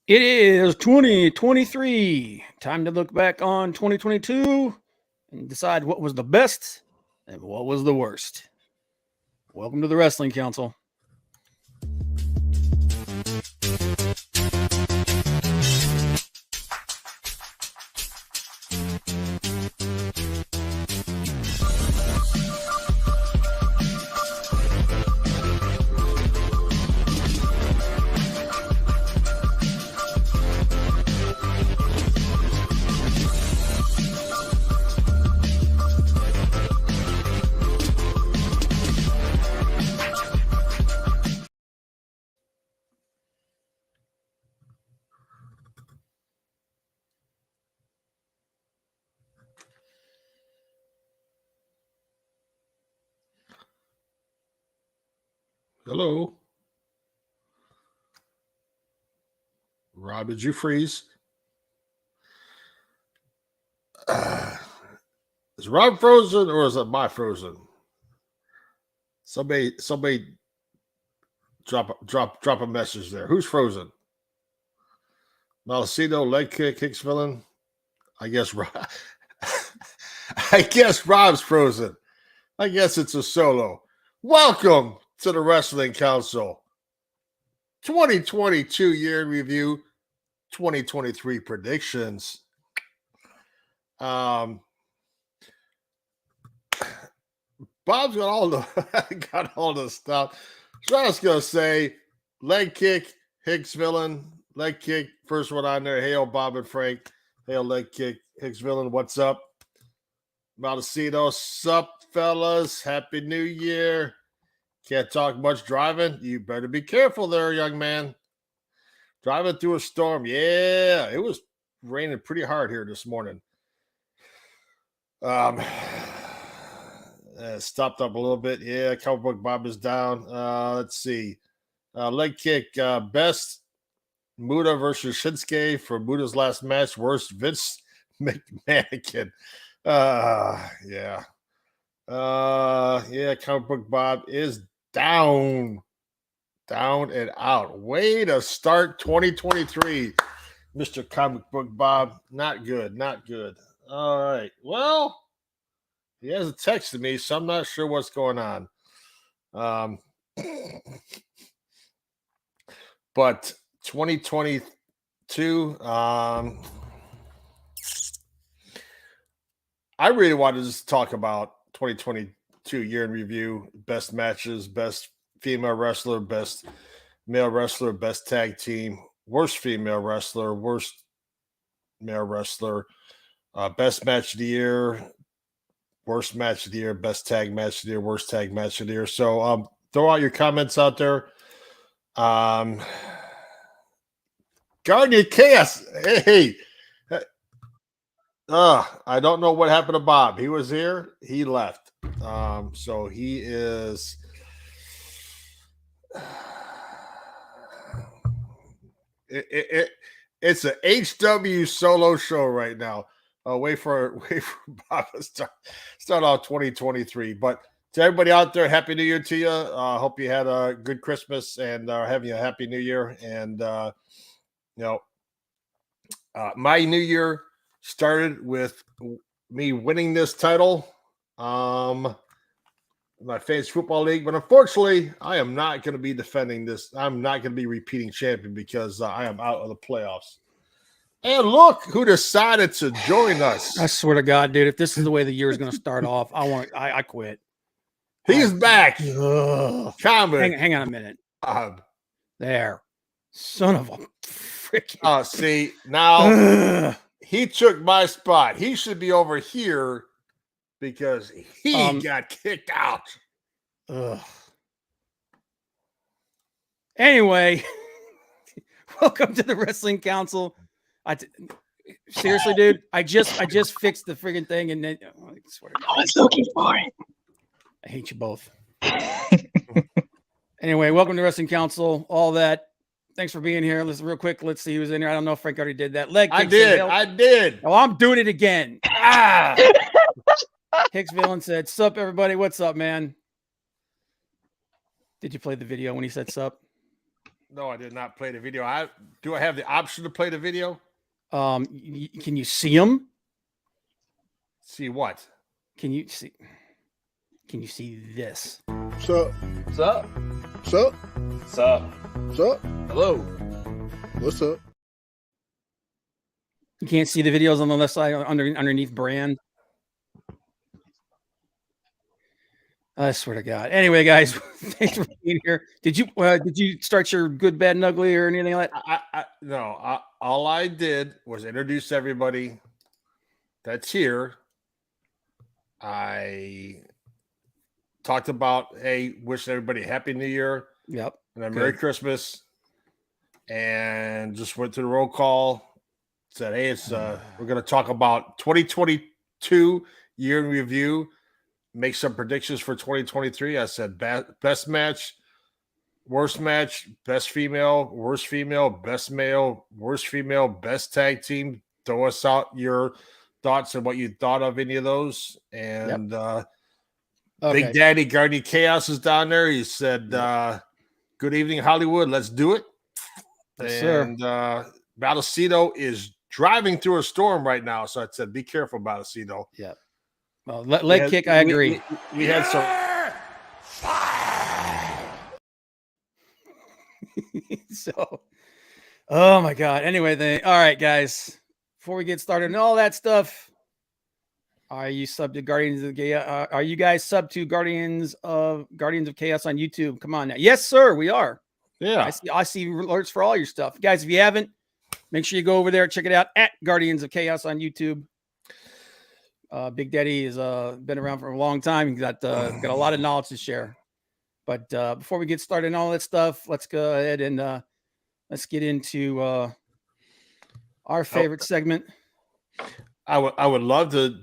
It is 2023. Time to look back on 2022 and decide what was the best and what was the worst. Welcome to the Wrestling Council. Hello. Rob, did you freeze? Is Rob frozen or is it my frozen? Somebody drop a message there. Who's frozen? Malacino, leg kick, Hicks villain. I guess Rob's frozen. I guess it's a solo. Welcome to the Wrestling Council. 2022 year in review, 2023 predictions. Bob's got all the stuff. So I was gonna say leg kick, Hicks villain, leg kick, first one on there. Hail Bob and Frank. Hail leg kick, Hicks villain. What's up? Maldacino, sup fellas? Happy New Year. Can't talk much driving. You better be careful there, young man. Driving through a storm. Yeah, it was raining pretty hard here this morning. Stopped up a little bit. Yeah, comic book Bob is down. Let's see. Leg kick. Best Muda versus Shinsuke for Muda's last match. Worst Vince McMahon. Yeah. Comic book Bob is down and out. Way to start 2023, Mr. Comic Book Bob. Not good. All right. Well, he hasn't texted me, so I'm not sure what's going on. But 2022, I really wanted to just talk about 2022 year in review, best matches, best female wrestler, best male wrestler, best tag team, worst female wrestler, worst male wrestler, best match of the year, worst match of the year, best tag match of the year, worst tag match of the year. So throw out your comments out there. Guardian Chaos. Hey. I don't know what happened to Bob. He was here. He left. So he is it's an HW solo show right now. Wait for Bob to start off 2023. But to everybody out there, Happy New Year to you. Hope you had a good Christmas and having a Happy New Year. And my New Year started with me winning this title, my fantasy football league. But unfortunately, I am not going to be defending this. I'm not going to be repeating champion because I am out of the playoffs. And look who decided to join us. I swear to God, dude, if this is the way the year is going to start off, I quit. He's back. Comment. Hang on a minute. There. Son of a freaking. See, now he took my spot. He should be over here because he got kicked out. Anyway, welcome to the Wrestling Council. Seriously, dude, I just fixed the friggin' thing and then I swear to God. I was looking for it. I hate you both. Anyway, welcome to Wrestling Council. All that. Thanks for being here. Let's real quick. Let's see who's in here. I don't know if Frank already did that. Leg kick. I did. Oh, I'm doing it again. Hicks Villain said, "Sup, everybody? What's up, man?" Did you play the video when he said "sup"? No, I did not play the video. Do I have the option to play the video? Can you see them? See what? Can you see this? What's up? What's up? What's up? What's up? What's up? Hello. What's up? You can't see the videos on the left side underneath brand. I swear to God. Anyway, guys, thanks for being here. Did you start your good, bad, and ugly or anything like that? No. All I did was introduce everybody that's here. I talked about, hey, wishing everybody a Happy New Year Yep. and a Merry Christmas, and just went through the roll call. Said, hey, it's we're going to talk about 2022 year in review. Make some predictions for 2023. I said best match, worst match, best female, worst female, best male, worst female, best tag team. Throw us out your thoughts and what you thought of any of those. And Big Daddy Guardian Chaos is down there. He said, good evening, Hollywood. Let's do it. Yes, and Battlecito is driving through a storm right now. So I said, be careful, Battlecito. Yeah. Well, leg kick, I agree. We had some. So, oh my God. Anyway, all right, guys. Before we get started and all that stuff, are you sub to Guardians of the are you guys sub to Guardians of Chaos on YouTube? Come on now. Yes, sir. We are. Yeah. I see alerts for all your stuff, guys. If you haven't, make sure you go over there, check it out at Guardians of Chaos on YouTube. Big Daddy has been around for a long time. He's got a lot of knowledge to share. But before we get started and all that stuff, let's go ahead and let's get into our favorite segment. I would love to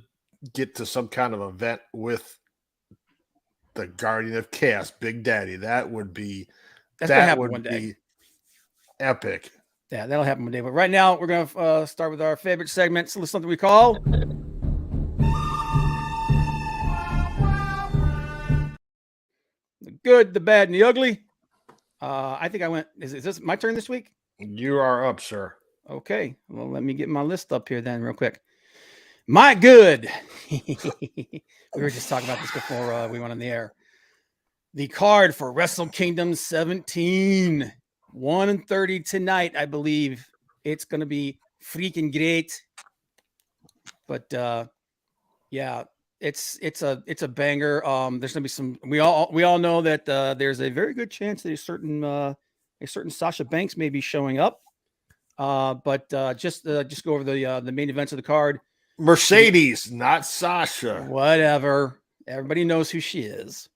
get to some kind of event with the Guardian of Chaos, Big Daddy. That would be one day. Be epic. Yeah, that'll happen one day. But right now, we're gonna start with our favorite segment. So something we call the good, the bad, and the ugly. I think I went. Is this my turn this week? You are up, sir. Okay. Well, let me get my list up here then, real quick. My good. We were just talking about this before we went on the air. The card for Wrestle Kingdom 17, 1:30 tonight, I believe. It's going to be freaking great. But yeah, it's a banger. There's going to be some. We all know that there's a very good chance that a certain Sasha Banks may be showing up. But just go over the main events of the card. Mercedes, not Sasha. Whatever. Everybody knows who she is.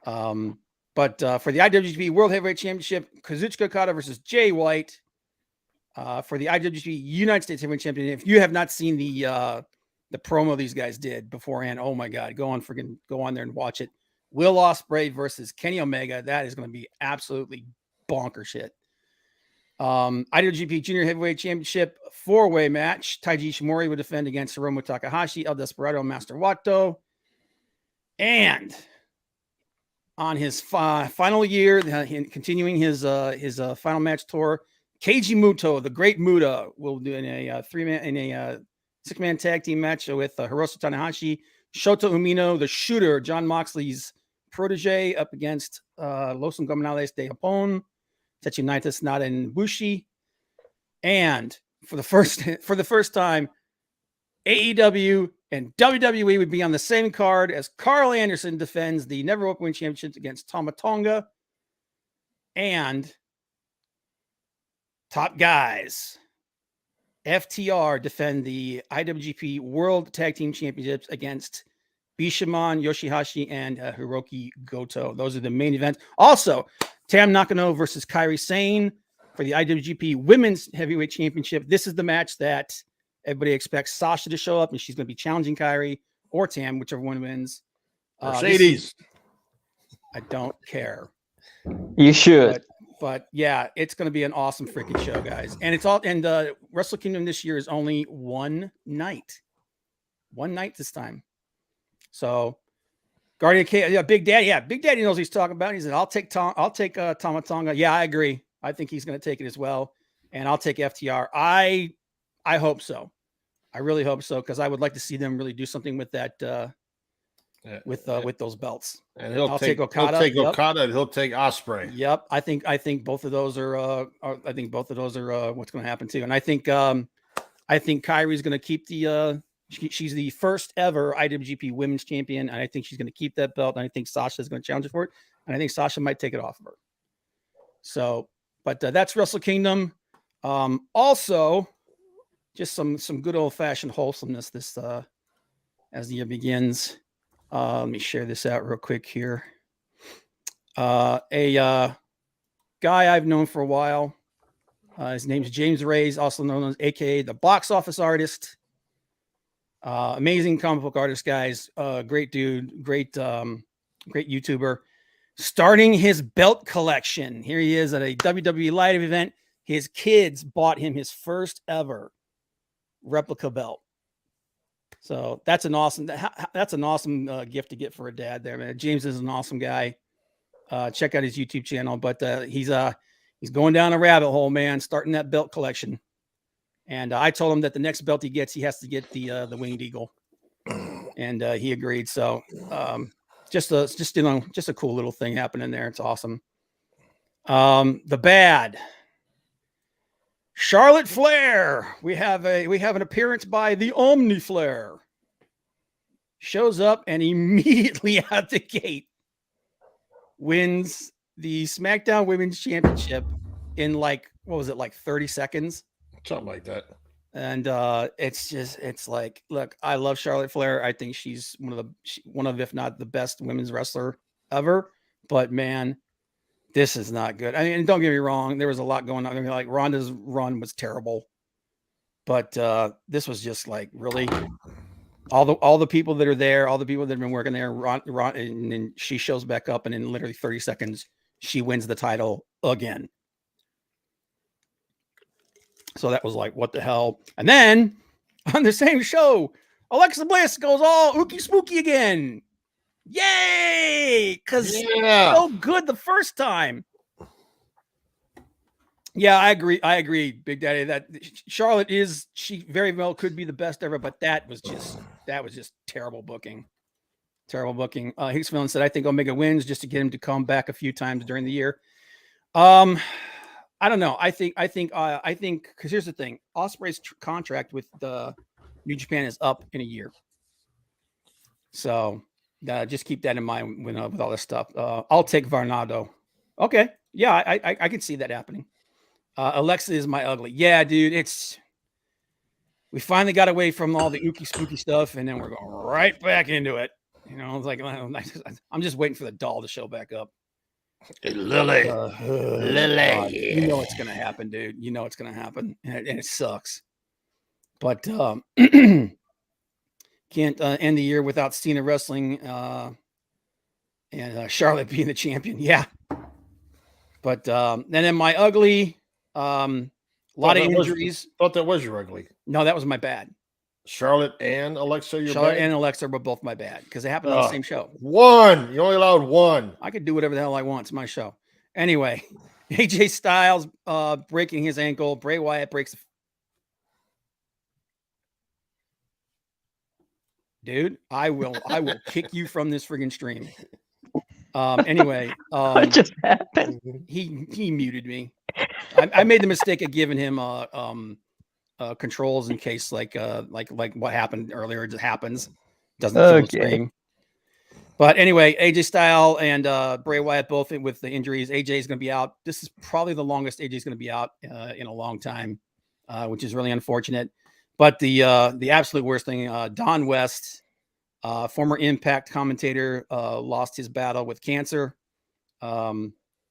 But for the IWGP World Heavyweight Championship, Kazuchika Okada versus Jay White. For the IWGP United States Heavyweight Championship, if you have not seen the promo these guys did beforehand, oh my God, go on there and watch it. Will Ospreay versus Kenny Omega. That is going to be absolutely bonker shit. IWGP Junior Heavyweight Championship 4-way match. Taiji Ishimori would defend against Hiromu Takahashi, El Desperado, Master Wato. And on his final year, continuing his final match tour, Keiji Muto, the Great Muta, will do in a 6-man tag team match with Hiroshi Tanahashi, Shota Umino, the Shooter, John Moxley's protege, up against Los Ingobernables de Japón, Tetsuya Sanada and Bushi. And for the first time, AEW and WWE would be on the same card as Carl Anderson defends the Never Open Championships against Tama Tonga. And top guys, FTR defend the IWGP World Tag Team Championships against Bishamon, Yoshihashi, and Hiroki Goto. Those are the main events. Also, Tam Nakano versus Kairi Sane for the IWGP Women's Heavyweight Championship. This is the match that everybody expects Sasha to show up, and she's going to be challenging Kairi or Tam, whichever one wins. Mercedes. I don't care. You should. But yeah, it's going to be an awesome freaking show, guys. And Wrestle Kingdom this year is only one night this time. So Guardian K, Big Daddy knows what he's talking about. He said, "I'll take Tama Tonga." Yeah, I agree. I think he's going to take it as well, and I'll take FTR. I hope so. I really hope so, because I would like to see them really do something with that with those belts. And I'll take Okada. He'll take Yep. Okada, and he'll take Ospreay. Yep, I think both of those are what's going to happen too. And I think Kairi's going to keep the she's the first ever IWGP Women's Champion, and I think she's going to keep that belt. And I think Sasha's going to challenge her for it, and I think Sasha might take it off of her. So, but that's Wrestle Kingdom. Also, just some good old fashioned wholesomeness this as the year begins. Let me share this out real quick here. A guy I've known for a while. His name's James Reyes, also known as AKA the Box Office Artist. Amazing comic book artist, guys. Great dude, great YouTuber. Starting his belt collection. Here he is at a WWE Live event. His kids bought him his first ever replica belt. So that's an awesome gift to get for a dad there, man. James is an awesome guy. Check out his YouTube channel, but he's going down a rabbit hole, man, starting that belt collection. And I told him that the next belt he gets, he has to get the Winged Eagle, and he agreed. So just a cool little thing happening there. It's awesome. The bad. Charlotte Flair. We have an appearance by the Omni Flair. Shows up and immediately out the gate wins the SmackDown Women's Championship in like 30 seconds, something like that. And it's like, look, I love Charlotte Flair. I think she's one of if not the best women's wrestler ever. But man, this is not good. I mean, don't get me wrong, there was a lot going on. I mean, like Ronda's run was terrible, but this was just like really all the people that are there, all the people that have been working there. And then she shows back up, and in literally 30 seconds, she wins the title again. So that was like, what the hell? And then on the same show, Alexa Bliss goes all ookie spooky again. Yay! Because so good the first time. Yeah, I agree, Big Daddy, that Charlotte she very well could be the best ever, but that was just terrible booking. Terrible booking. Hicks Villain said, I think Omega wins just to get him to come back a few times during the year. I don't know. I think because here's the thing: Ospreay's contract with the New Japan is up in a year, so just keep that in mind with all this stuff. I'll take Varnado. Okay, yeah, I can see that happening. Alexa is my ugly. Yeah, dude, we finally got away from all the ookie spooky stuff, and then we're going right back into it. You know, it's like I'm just waiting for the doll to show back up. Lily. Lily. You know it's gonna happen, dude. You know it's gonna happen, and it sucks. But can't end the year without Cena wrestling and Charlotte being the champion. Yeah. But and then my ugly, lot of injuries. Thought that was your ugly. No, that was my bad. Charlotte and Alexa, Charlotte and Alexa were both my bad because they happened on the same show. One. You only allowed one. I could do whatever the hell I want. It's my show. Anyway, AJ Styles breaking his ankle. Bray Wyatt breaks. Dude, I will kick you from this friggin' stream. Anyway, what just happened? He muted me. I made the mistake of giving him controls in case like what happened earlier just happens. Doesn't kill the stream. But anyway, AJ Styles and Bray Wyatt both with the injuries. AJ is going to be out. This is probably the longest AJ is going to be out in a long time, which is really unfortunate. But the absolute worst thing, Don West, former Impact commentator, lost his battle with cancer.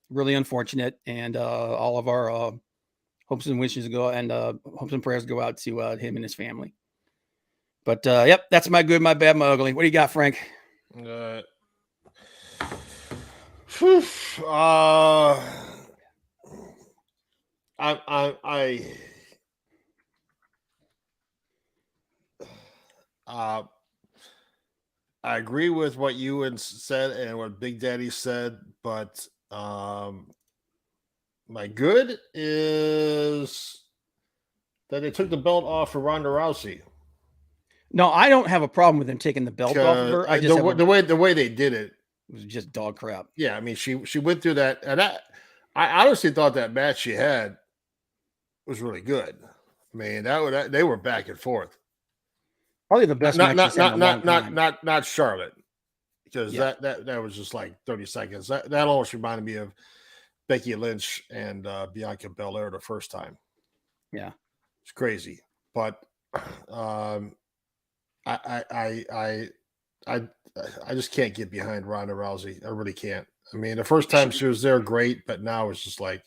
Really unfortunate, and all of our hopes and wishes go and hopes and prayers go out to him and his family. But yep, that's my good, my bad, my ugly. What do you got, Frank? I agree with what you said and what Big Daddy said, but My good is that they took the belt off for Ronda Rousey. No, I don't have a problem with them taking the belt off of her. I just the way they did it. It was just dog crap. Yeah, I mean she went through that, and I honestly thought that match she had was really good. I mean that they were back and forth. Probably the best match she's had in a long time. Not Charlotte, because Yeah. that was just like 30 seconds. That almost reminded me of Becky Lynch and Bianca Belair the first time. Yeah, it's crazy, but I just can't get behind Ronda Rousey. I really can't. I mean, the first time she was there, great, but now it's just like,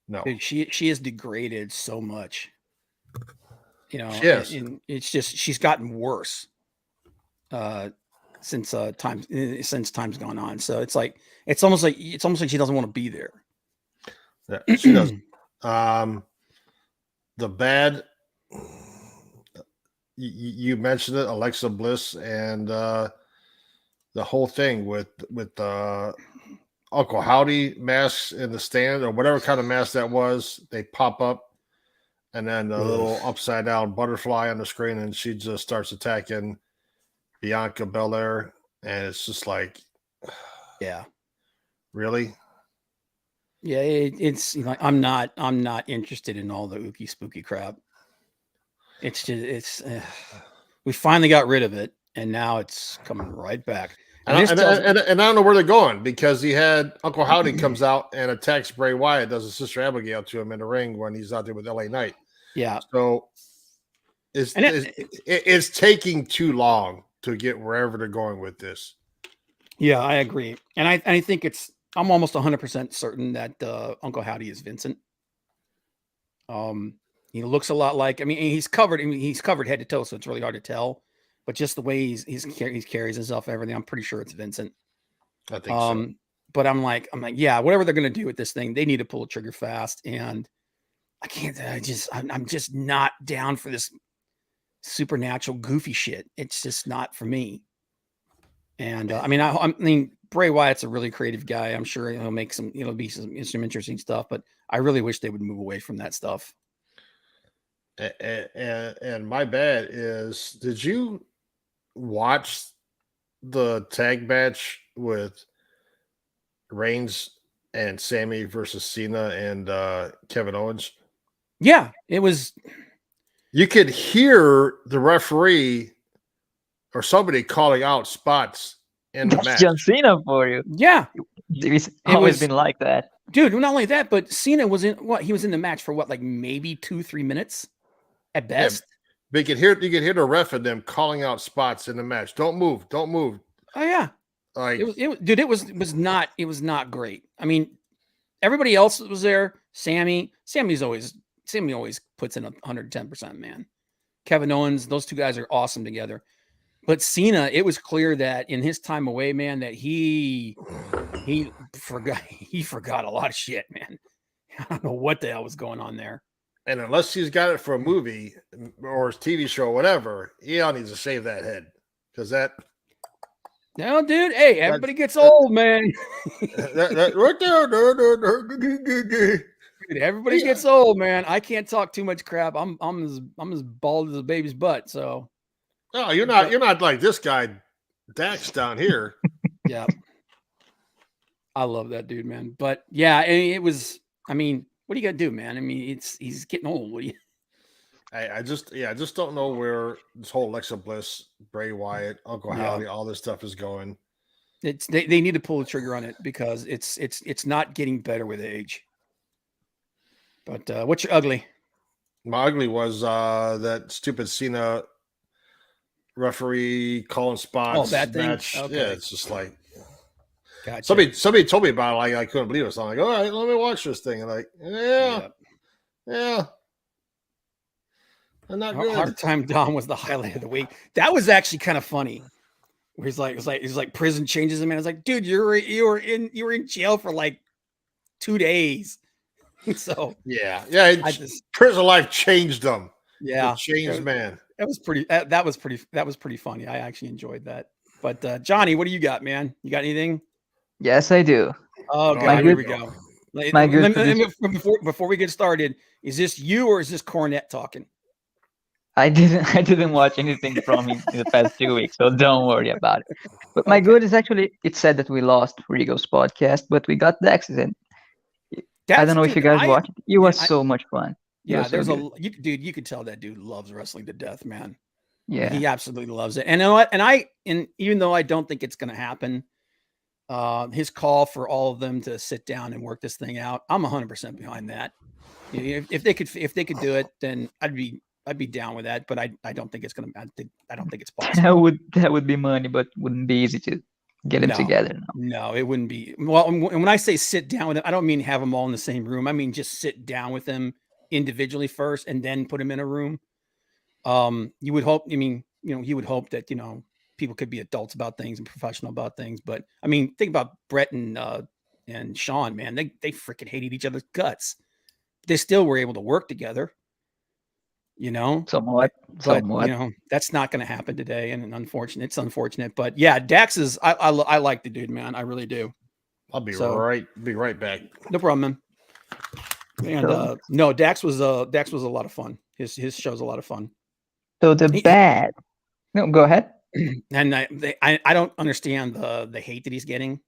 no. dude, she has degraded so much. You know, Yes. and it's just she's gotten worse since time's gone on. So it's almost like she doesn't want to be there. Yeah, she doesn't. The bad, you mentioned it, Alexa Bliss, and the whole thing with Uncle Howdy masks in the stand or whatever kind of mask that was. They pop up, and then the little upside down butterfly on the screen, and she just starts attacking Bianca Belair, and it's just like, yeah, really. Yeah, it's I'm not interested in all the ookie spooky crap. It's just we finally got rid of it, and now it's coming right back. And I don't know where they're going, because he had Uncle Howdy comes out and attacks Bray Wyatt, does a Sister Abigail to him in the ring when he's out there with LA Knight. Yeah. So it's taking too long to get wherever they're going with this. Yeah, I agree, and I think I'm almost 100% certain that Uncle Howdy is Vincent. He looks a lot like. I mean, he's covered head to toe, so it's really hard to tell. But just the way he carries himself, everything, I'm pretty sure it's Vincent. I think so. But I'm like, yeah, whatever they're gonna do with this thing, they need to pull the trigger fast. And I can't. I'm just not down for this supernatural goofy shit. It's just not for me. And I mean, Bray Wyatt's a really creative guy. I'm sure he'll make some interesting stuff. But I really wish they would move away from that stuff. And my bad is, did you watch the tag match with Reigns and Sammy versus Cena and Kevin Owens? Yeah, it was. You could hear the referee or somebody calling out spots in the That's match. John Cena for you. Yeah, It's always been like that. Dude, not only that, but Cena was in the match for like maybe 2-3 minutes at best. Yeah, but you could hear the ref and them calling out spots in the match. Don't move. Oh yeah. Like it was not great. I mean, everybody else was there. Sammy always puts in 110%, man. Kevin Owens, those two guys are awesome together. But Cena, it was clear that in his time away, man, that he forgot a lot of shit, man. I don't know what the hell was going on there. And unless he's got it for a movie or a TV show or whatever, he all needs to shave that head, because that. No, dude. Hey, everybody gets old, man. that right there. Dude, everybody gets old, man. I can't talk too much crap. I'm as bald as a baby's butt. So. No, you're not like this guy, Dax down here. Yeah. I love that dude, man. But yeah, it was. I mean, what are you gonna do, man? I mean, he's getting old. What do you? I just don't know where this whole Alexa Bliss, Bray Wyatt, Uncle Howdy, all this stuff is going. They need to pull the trigger on it, because it's not getting better with age. But what's your ugly? My ugly was that stupid Cena referee calling spots. Oh, that thing. Match. Okay. Yeah, it's just like. Gotcha. Somebody told me about it. Like, I couldn't believe it. So I'm like, all right, let me watch this thing. And like, yeah. I'm not good. Hard Time Dom was the highlight of the week. That was actually kind of funny. Where he's like prison changes him, and it's like, dude, you were in jail for like 2 days. So yeah. Prison life changed them. Yeah, changed man. That was pretty funny. I actually enjoyed that. But Johnny, what do you got, man? You got anything? Yes, I do. Oh God, here we go. My good for this. Before we get started, is this you or is this Cornette talking? I didn't watch anything from him in the past 2 weeks, so don't worry about it. But my Okay. good is actually, it said that we lost Rigo's podcast, but we got Dax's, and I don't know if you guys watched it. It was so much fun. Yeah, there's dude, you could tell that dude loves wrestling to death, man. Yeah, he absolutely loves it. And you know what? And even though I don't think it's going to happen, his call for all of them to sit down and work this thing out, I'm 100% behind that. If they could do it, then I'd be down with that. But I don't think it's going to. I don't think it's possible. that would be money, but wouldn't be easy to get them together. No, it wouldn't be. Well, and when I say sit down with them, I don't mean have them all in the same room. I mean just sit down with them individually first, and then put them in a room. You would hope. I mean, you would hope that people could be adults about things and professional about things. But I mean, think about Brett and Sean, man. They freaking hated each other's guts. They still were able to work together. Somewhat. But that's not going to happen today, and it's unfortunate. But yeah, Dax is. I like the dude, man. I really do. I'll be right back. No problem, man. And no, Dax was a lot of fun. His show's a lot of fun. So no, go ahead. And I don't understand the hate that he's getting.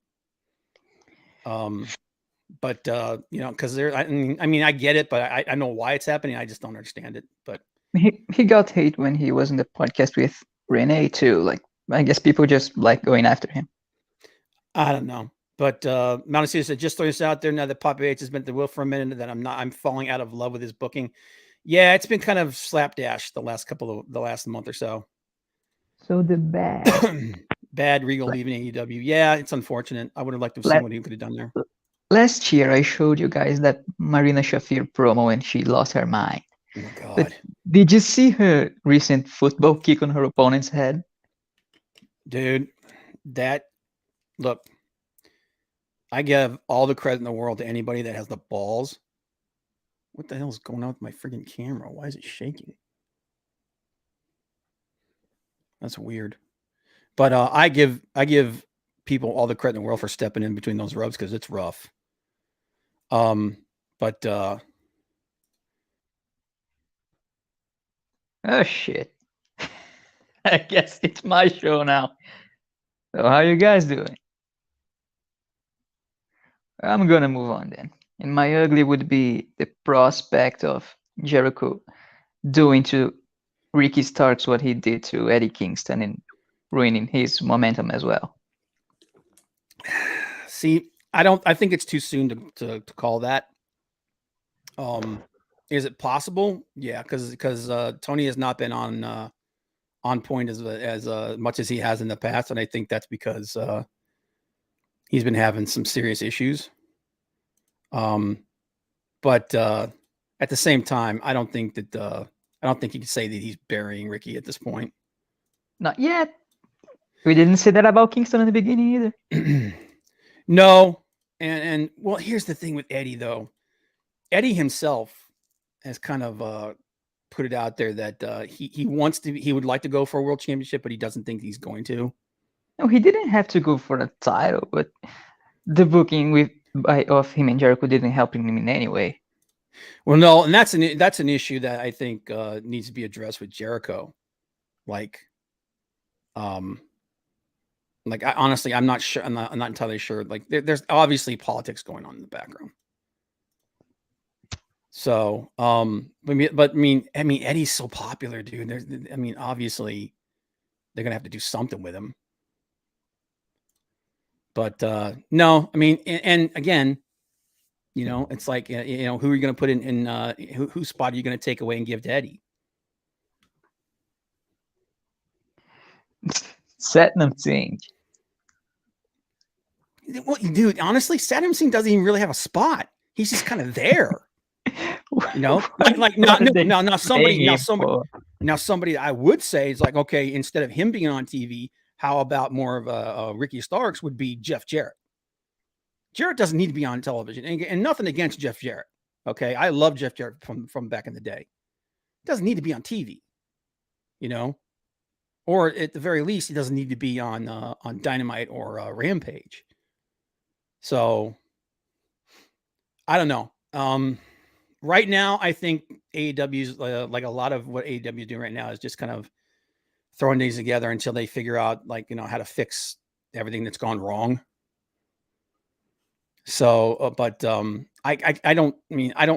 But because I mean, I get it, but I know why it's happening. I just don't understand it. But he got hate when he was in the podcast with Renee too. Like, I guess people just like going after him. I don't know. But Montecito said, just throw this out there now that Papa H has been at the wheel for a minute, that I'm falling out of love with his booking. Yeah, it's been kind of slapdash the last month or so. So the bad Regal leaving AEW. Yeah, it's unfortunate. I would have liked to have seen what he could have done there. Last year, I showed you guys that Marina Shafir promo and she lost her mind. Oh my God. But did you see her recent football kick on her opponent's head? Dude, look, I give all the credit in the world to anybody that has the balls. What the hell is going on with my freaking camera? Why is it shaking? That's weird. But I give people all the credit in the world for stepping in between those ropes because it's rough. But oh shit. I guess it's my show now. So how you guys doing? I'm gonna move on then. And my ugly would be the prospect of Jericho doing to Ricky Starks what he did to Eddie Kingston and ruining his momentum as well. See, I think it's too soon to call that. Is it possible? Yeah, because Tony has not been on point as much as he has in the past, and I think that's because he's been having some serious issues. But at the same time, I don't think you can say that he's burying Ricky at this point. Not yet. We didn't say that about Kingston in the beginning either. No. And well, here's the thing with Eddie, though. Eddie himself has kind of put it out there that he would like to go for a world championship, but he doesn't think he's going to. No, he didn't have to go for a title, but the booking of him and Jericho didn't help him in any way. Well, no, and that's an issue that I think needs to be addressed with Jericho. Honestly, I'm not sure. I'm not entirely sure. Like, there's obviously politics going on in the background. So, but I mean, Eddie's so popular, dude. Obviously, they're gonna have to do something with him. But no, I mean, and again, it's like, who are you going to put in whose spot are you going to take away and give to Eddie? Satnam Singh. Well, dude, honestly, Satnam Singh doesn't even really have a spot. He's just kind of there. Somebody I would say is like, okay, instead of him being on TV, how about more of a Ricky Starks would be Jeff Jarrett. Jarrett doesn't need to be on television, and nothing against Jeff Jarrett. Okay, I love Jeff Jarrett from back in the day. Doesn't need to be on TV, or at the very least, he doesn't need to be on Dynamite or Rampage. So, I don't know. Right now, I think AEW's like a lot of what AEW is doing right now is just kind of throwing these together until they figure out how to fix everything that's gone wrong. So, but I don't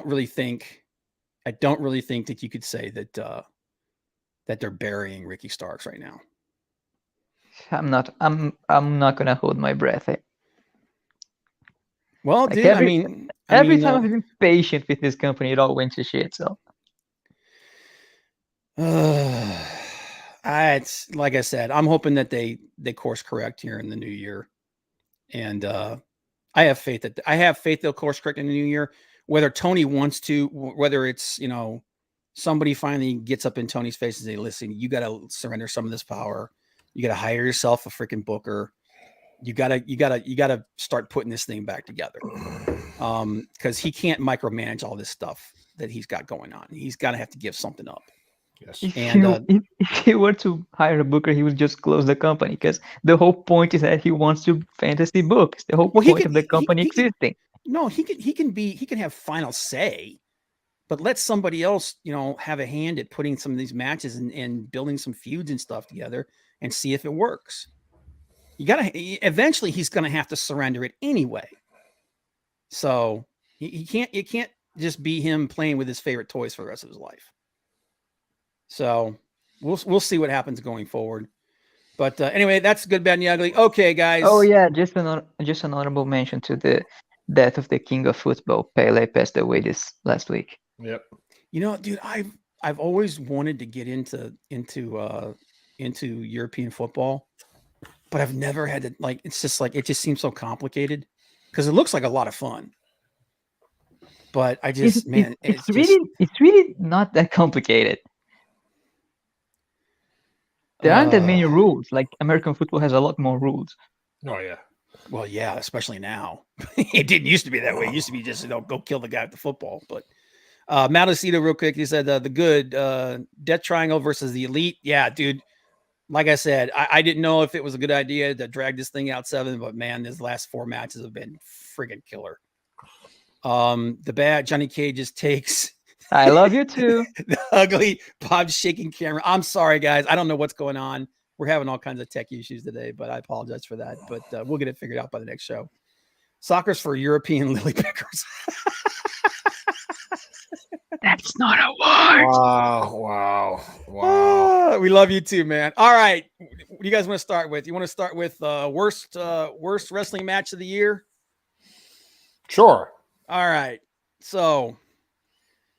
really think that you could say that they're burying Ricky Starks right now. I'm not gonna hold my breath. Well, Like dude, every time I've been patient with this company, it all went to shit. So it's like I said, I'm hoping that they course correct here in the new year, and I have faith they'll course correct in the new year. Whether Tony wants to, whether it's somebody finally gets up in Tony's face and say, "Listen, you got to surrender some of this power. You got to hire yourself a freaking booker. You gotta start putting this thing back together." Because he can't micromanage all this stuff that he's got going on. He's got to have to give something up. Yes. if he were to hire a booker, he would just close the company, because the whole point is that he wants to fantasy book. It's the whole point of the company existing. No, he can have final say, but let somebody else, have a hand at putting some of these matches and building some feuds and stuff together and see if it works. Eventually he's going to have to surrender it anyway. So it can't just be him playing with his favorite toys for the rest of his life. So we'll see what happens going forward. But anyway, that's good, bad, and the ugly. Okay, guys. Oh yeah, just an honorable mention to the death of the king of football. Pele passed away this last week. Yep. Dude, I've always wanted to get into European football, but I've never had to. It's just it just seems so complicated because it looks like a lot of fun. But I just, it's really not that complicated. There aren't that many rules. Like American football has a lot more rules. Oh yeah. Well, yeah, especially now. It didn't used to be that way. It used to be just go kill the guy with the football. But Maladocito, real quick, he said the good Death Triangle versus the Elite. Yeah, dude. Like I said, I didn't know if it was a good idea to drag this thing out 7, but man, these last 4 matches have been friggin' killer. The bad Johnny Cage just takes. I love you too. The ugly Bob shaking camera. I'm sorry, guys. I don't know what's going on. We're having all kinds of tech issues today, but I apologize for that. But we'll get it figured out by the next show. Soccer's for European lily pickers. That's not a word. Wow. We love you too, man. All right. What do you guys want to start with? You want to start with worst wrestling match of the year? Sure. All right. So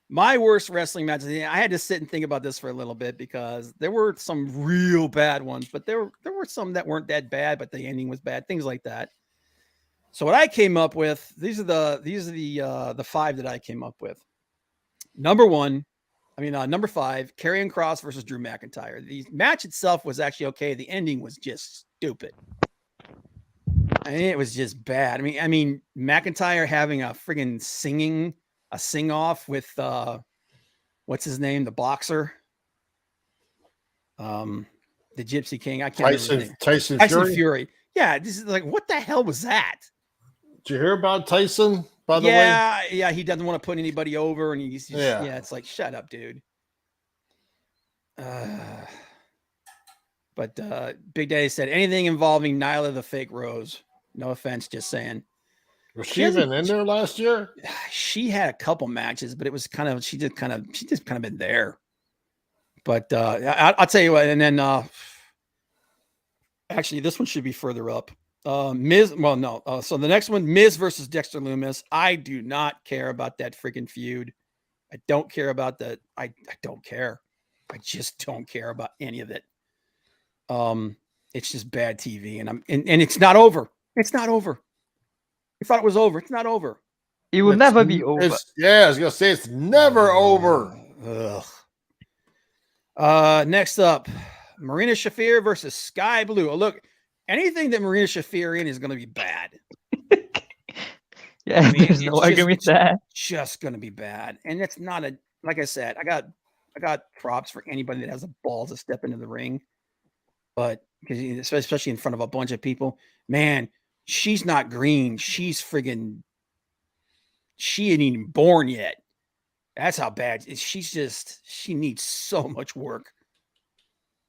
my worst wrestling match of the year, I had to sit and think about this for a little bit because there were some real bad ones, but there were some that weren't that bad, but the ending was bad, things like that. So what I came up with, these are the 5 that I came up with. Number 5, Karrion Kross versus Drew McIntyre. The match itself was actually okay. The ending was just stupid. It was just bad. I mean, McIntyre having a friggin' sing off with what's his name, the boxer, the Gypsy King. I can't remember. Tyson Fury. Yeah, this is what the hell was that? Did you hear about Tyson? By the way, yeah, he doesn't want to put anybody over, and he's it's like, shut up, dude. But Big Daddy said anything involving Nyla the Fake Rose. No offense, just saying. Was she even in there last year? She had a couple matches, but it was she just kind of been there. But I'll tell you what, and then actually this one should be further up. Miz. Well, no. So the next one, Miz versus Dexter Lumis. I do not care about that freaking feud. I don't care about that. I don't care. I just don't care about any of it. It's just bad TV, and it's not over. It's not over. You thought it was over. It's not over. It will never be over. I was gonna say it's never over. Next up, Marina Shafir versus Sky Blue. Oh, look, anything that Marina Shafir in is going to be bad. Yeah, there's no argument with that. Just going to be bad, and it's not like I said. I got props for anybody that has the balls to step into the ring, but because especially in front of a bunch of people, man, she's not green. She's friggin' she ain't even born yet. That's how bad she needs so much work.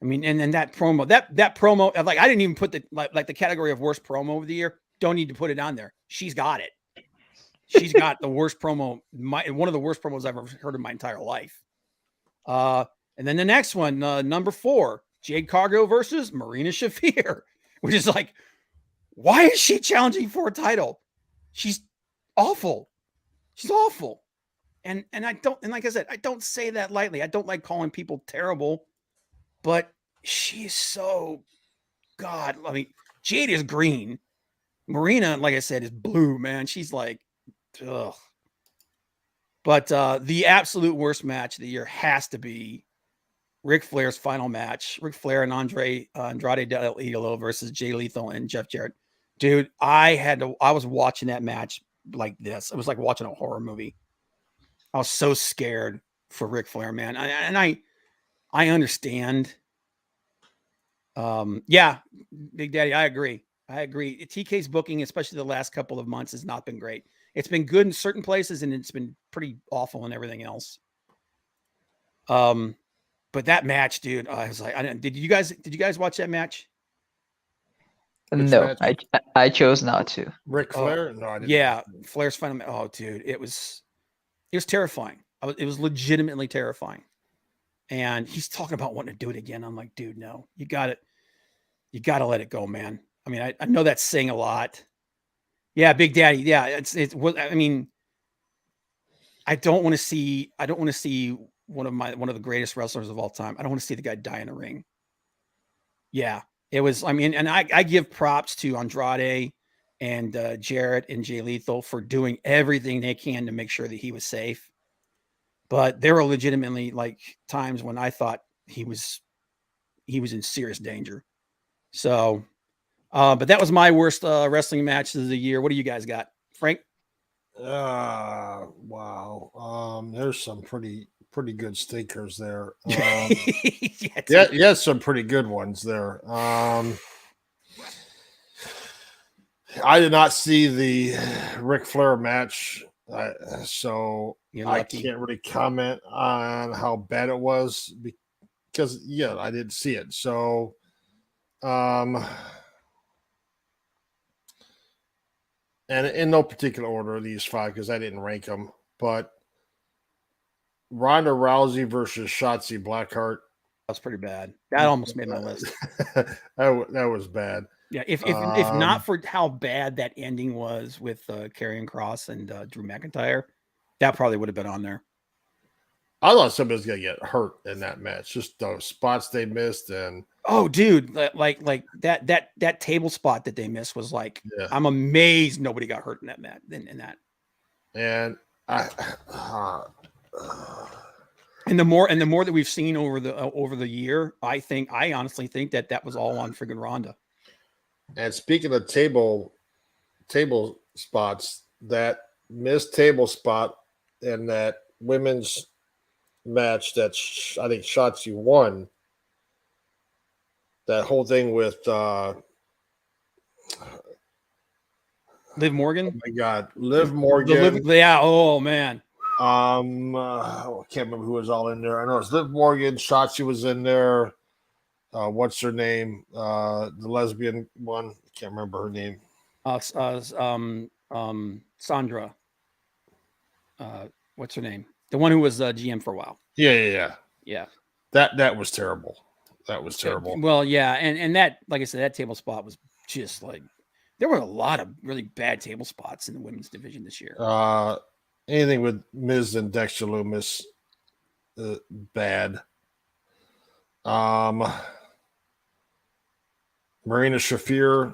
I mean, and then that promo, that promo, like I didn't even put the like the category of worst promo of the year. Don't need to put it on there. She's got it. She's got the worst promo, one of the worst promos I've ever heard in my entire life. And then the next one, number 4, Jade Cargill versus Marina Shafir, which is like, why is she challenging for a title? She's awful. She's awful. And I don't, and like I said, I don't say that lightly. I don't like calling people terrible, but she is so, God, I mean, Jade is green. Marina, like I said, is blue, man. She's like, ugh. But the absolute worst match of the year has to be Ric Flair's final match. Ric Flair and Andrade Del Idolo versus Jay Lethal and Jeff Jarrett. Dude, I was watching that match like this. It was like watching a horror movie. I was so scared for Ric Flair, man. I understand. Yeah, Big Daddy, I agree. TK's booking, especially the last couple of months, has not been great. It's been good in certain places, and it's been pretty awful in everything else. But that match, dude, I was like, did you guys watch that match? Which No, match? I chose not to. Ric Flair? No, I didn't. Yeah, Flair's final. Oh, dude, it was terrifying. It was legitimately terrifying. And he's talking about wanting to do it again. I'm like, dude, no, you got to let it go, man. I mean, I know that's saying a lot. Yeah, Big Daddy. Yeah, I mean, I don't want to see one of the greatest wrestlers of all time. I don't want to see the guy die in a ring. Yeah, it was. I mean, and I give props to Andrade and Jarrett and Jay Lethal for doing everything they can to make sure that he was safe. But there were legitimately like times when I thought he was in serious danger. So, but that was my worst wrestling match of the year. What do you guys got, Frank? Wow. There's some pretty good stinkers there. Yeah, Some pretty good ones there. I did not see the Ric Flair match, so I can't really comment on how bad it was because I didn't see it. So, and in no particular order, these 5 because I didn't rank them, but Ronda Rousey versus Shotzi Blackheart. That's pretty bad. That almost made my list. that was bad. Yeah, if not for how bad that ending was with Karrion Kross and Drew McIntyre, that probably would have been on there. I thought somebody was gonna get hurt in that match. Just those spots they missed, and oh, dude, like that table spot that they missed was like, I'm amazed nobody got hurt in that match. In that, and and the more that we've seen over the year, I honestly think that was all on friggin' Ronda. And speaking of table spots, that missed table spot in that women's match that I think Shotzi won. That whole thing with Liv Morgan. Oh my God, Liv Morgan. Yeah. Oh man. I can't remember who was all in there. I know it's Liv Morgan. Shotzi was in there. What's her name? The lesbian one. I can't remember her name. Sandra. What's her name? The one who was GM for a while. Yeah. That was terrible. That was terrible. Well, yeah, and that, like I said, that table spot was just like, there were a lot of really bad table spots in the women's division this year. Anything with Miz and Dexter Lumis, bad. Marina Shafir,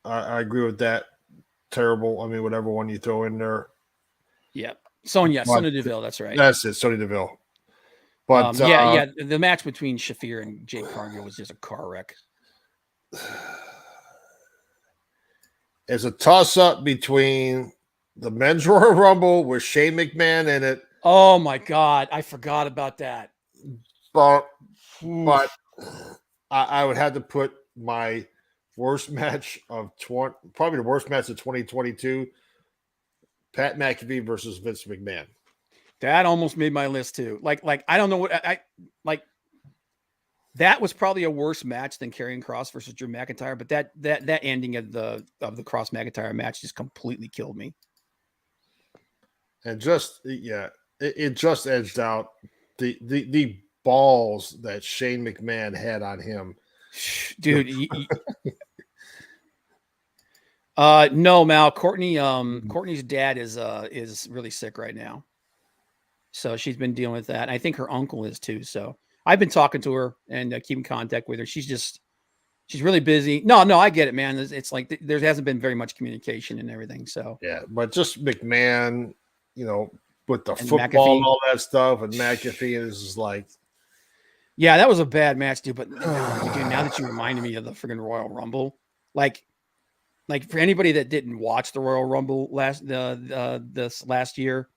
I agree with that. Terrible. I mean, whatever one you throw in there. Yeah. Sonya Deville, that's right. That's it, Sonya Deville. But the match between Shafir and Jade Cargill was just a car wreck. It's a toss-up between the Men's Royal Rumble with Shane McMahon in it. Oh my God, I forgot about that. But I would have to put my worst match of probably the worst match of 2022, Pat McAfee versus Vince McMahon. That almost made my list too. Like I don't know what I like. That was probably a worse match than Karrion Kross versus Drew McIntyre, but that ending of the Kross McIntyre match just completely killed me. And just it just edged out the balls that Shane McMahon had on him, dude. No, Mal. Courtney's dad is really sick right now, so she's been dealing with that. I think her uncle is too. So I've been talking to her and keeping contact with her. She's really busy. No, I get it, man. It's like there hasn't been very much communication and everything. So yeah, but just McMahon, with the and football McAfee. and all that stuff, and McAfee is just like, yeah, that was a bad match, dude. But dude, now that you reminded me of the friggin' Royal Rumble, like for anybody that didn't watch the Royal Rumble this last year,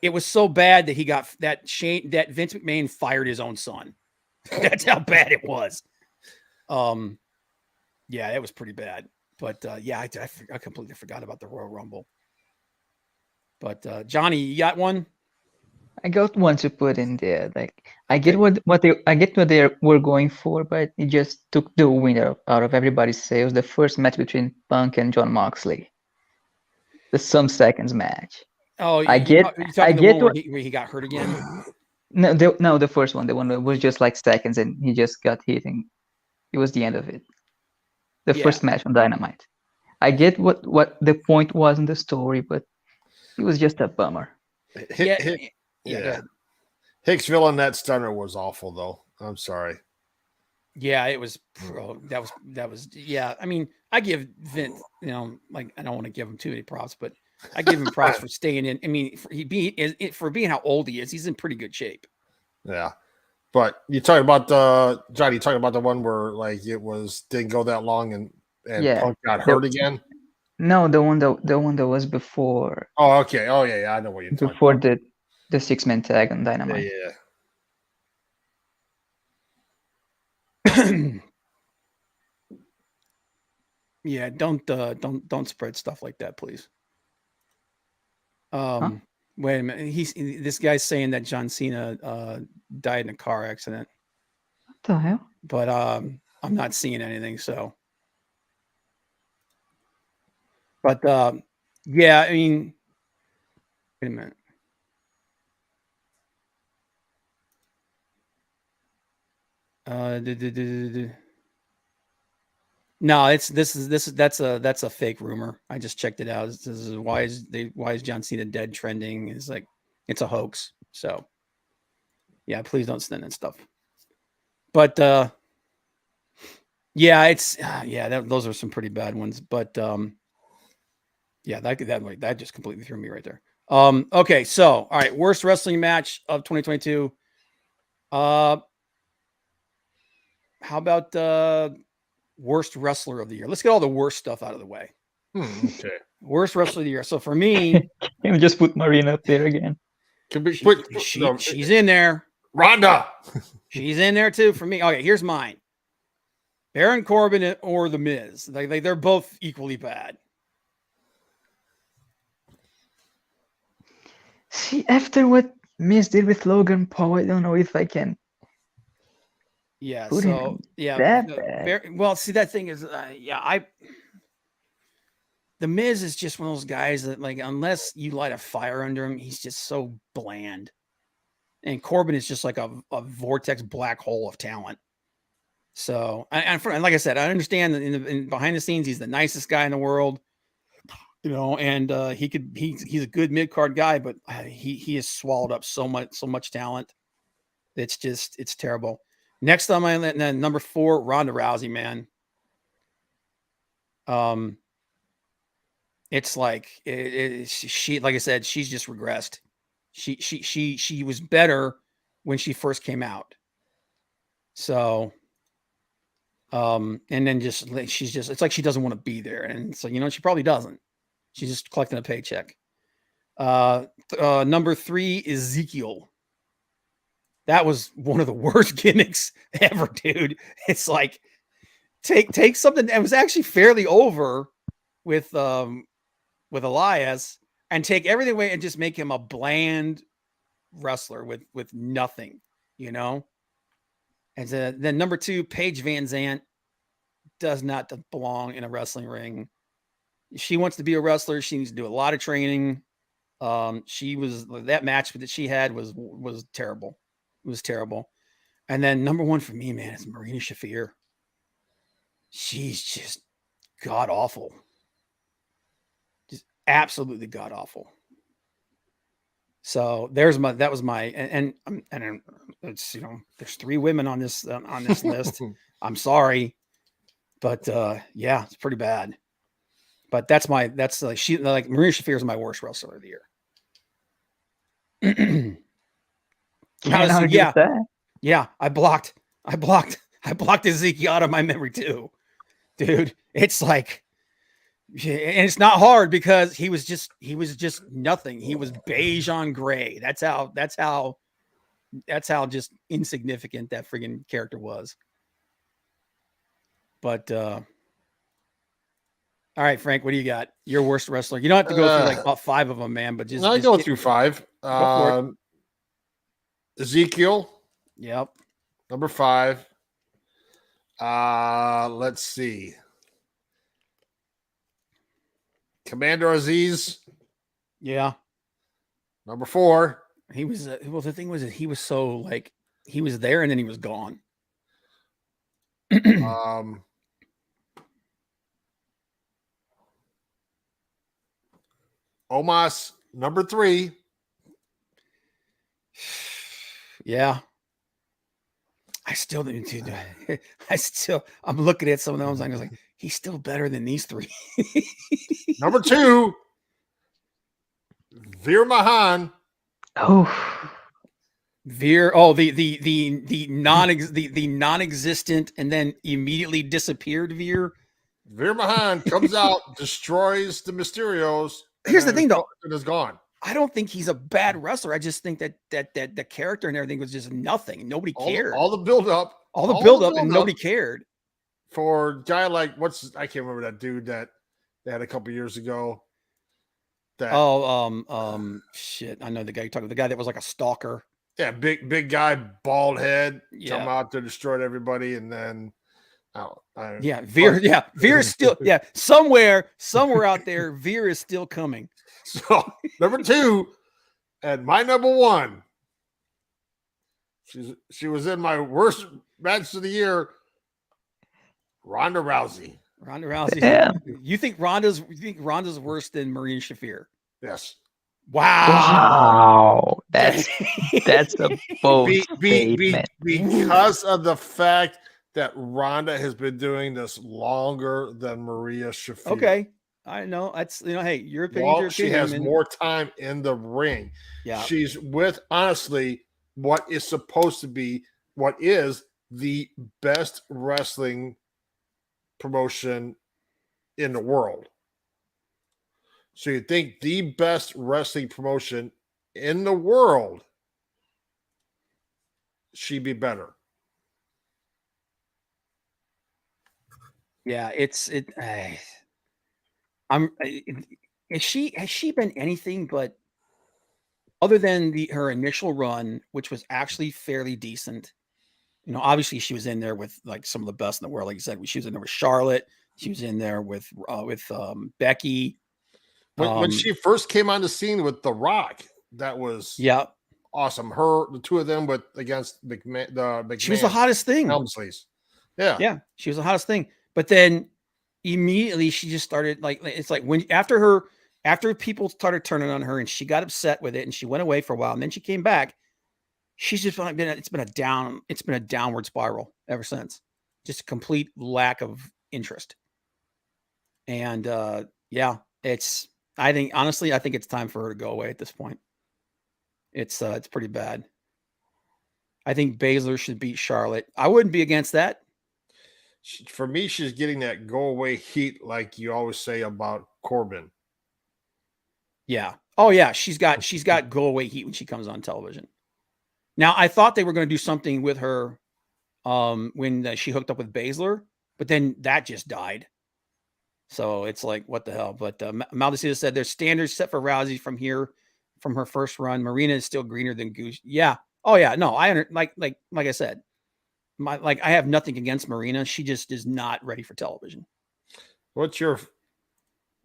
it was so bad that he got that Vince McMahon fired his own son. That's how bad it was. Yeah, it was pretty bad. But I completely forgot about the Royal Rumble. But Johnny, you got one? I got one to put in there. Like I get what they were going for, but it just took the winner out of everybody's sales. The first match between Punk and Jon Moxley, the some seconds match. Oh, I get where he got hurt again. No, the first one, the one that was just like seconds, and he just got hit, and it was the end of it. The first match on Dynamite. I get what the point was in the story, but it was just a bummer. Yeah. Hicksville and that stunner was awful, though. I'm sorry. Yeah, it was. That was. Yeah, I mean, I give Vince, I don't want to give him too many props, but I give him props for staying in. I mean, for being how old he is, he's in pretty good shape. Yeah, but you talking about Johnny? You talking about the one where like it didn't go that long and Punk got hurt again? No, the one that was before. Oh, okay. Oh, yeah. I know what you're talking before about. The 6-man tag on Dynamite. Yeah. Yeah, don't spread stuff like that, please. Wait a minute. This guy's saying that John Cena died in a car accident. What the hell? But I'm not seeing anything, so. But yeah, I mean, wait a minute. No, that's a fake rumor. I just checked it out. This is why is John Cena dead trending? Is like it's a hoax. So yeah, please don't send in stuff. But yeah, those are some pretty bad ones. But yeah, that just completely threw me right there. Okay, so all right, worst wrestling match of 2022. How about worst wrestler of the year? Let's get all the worst stuff out of the way. Okay. Worst wrestler of the year. So for me, can we just put Marina up there again? She's in there. Ronda. She's in there too for me. Okay, here's mine. Baron Corbin or The Miz. They're both equally bad. See, after what Miz did with Logan Paul, I don't know if I can. Yeah. So yeah. Well, see, that thing is, The Miz is just one of those guys that, like, unless you light a fire under him, he's just so bland. And Corbin is just like a vortex black hole of talent. So, and like I said, I understand that in behind the scenes, he's the nicest guy in the world, and he's a good mid-card guy, but he has swallowed up so much talent. It's terrible. Next on my number 4, Ronda Rousey, man. It's like she, like I said, she's just regressed. She was better when she first came out. So, and then it's like she doesn't want to be there, and so she probably doesn't. She's just collecting a paycheck. Number 3, Ezekiel. That was one of the worst gimmicks ever, dude. It's like take something that was actually fairly over with Elias and take everything away and just make him a bland wrestler with nothing, you know. And then number 2, Paige Van Zandt does not belong in a wrestling ring. She wants to be a wrestler. She needs to do a lot of training. That match that she had was terrible. It was terrible. And then number 1 for me, man, is Marina Shafir. She's just god awful. Just absolutely god awful. So that was my and it's, you know, there's 3 women on this list. I'm sorry, but yeah, it's pretty bad. But that's Marina Shafir is my worst wrestler of the year. Can't argue with that. Yeah, I blocked Ezekiel out of my memory too, dude. It's like, and it's not hard because he was just nothing. He was beige on gray. That's how just insignificant that friggin' character was. But all right, Frank, what do you got? Your worst wrestler. You don't have to go through like about 5 of them, man. But just go through 5. for it. Ezekiel. Yep. Number 5. Let's see. Commander Aziz. Yeah. Number 4. He was well. The thing was that he was so like he was there and then he was gone. Omos, number 3. Yeah. I'm looking at some of those. I was like, he's still better than these 3. Number 2, Veer Mahan. Oh, Veer. Oh, the non-existent and then immediately disappeared Veer. Veer Mahan comes out, destroys the Mysterios. Here's the thing, though. It is gone. I don't think he's a bad wrestler. I just think that the character and everything was just nothing. Nobody cared. All the build up, and nobody cared. For a guy like I can't remember that dude that they had a couple years ago. Shit. I know the guy you're talking about. The guy that was like a stalker. Yeah, big guy, bald head, Yeah. come out to destroy everybody, and then Veer is still somewhere out there. Veer is still coming. So number 2, and my number 1, she was in my worst match of the year, Ronda Rousey. yeah. You think Ronda's worse than Marina Shafir? Yes. Wow. That's a bold statement. Because of the fact that Ronda has been doing this longer than Maria Shafir. Okay. I know. That's, hey, your opinion. She has more time in the ring. Yeah. She's with, honestly, what is supposed to be, what is the best wrestling promotion in the world. So you think the best wrestling promotion in the world, she'd be better. Yeah, has she been anything but, other than her initial run, which was actually fairly decent. Obviously she was in there with like some of the best in the world. Like you said, she was in there with Charlotte. She was in there with Becky. When she first came on the scene with The Rock, that was awesome. The 2 of them against McMahon. She was the hottest thing. Helmsley's. Yeah, she was the hottest thing. But then immediately she just started it's like when after people started turning on her and she got upset with it and she went away for a while and then she came back. She's just it's been a downward spiral ever since. Just a complete lack of interest. And I think it's time for her to go away at this point. It's pretty bad. I think Baszler should beat Charlotte. I wouldn't be against that. For me, she's getting that go away heat, like you always say about Corbin. Yeah. Oh yeah. She's got go away heat when she comes on television. Now I thought they were going to do something with her when she hooked up with Baszler, but then that just died. So it's like, what the hell? But Maldacita said there's standards set for Rousey from her first run. Marina is still greener than Goose. Yeah. Oh yeah. No, like I said, I have nothing against Marina. She just is not ready for television. What's your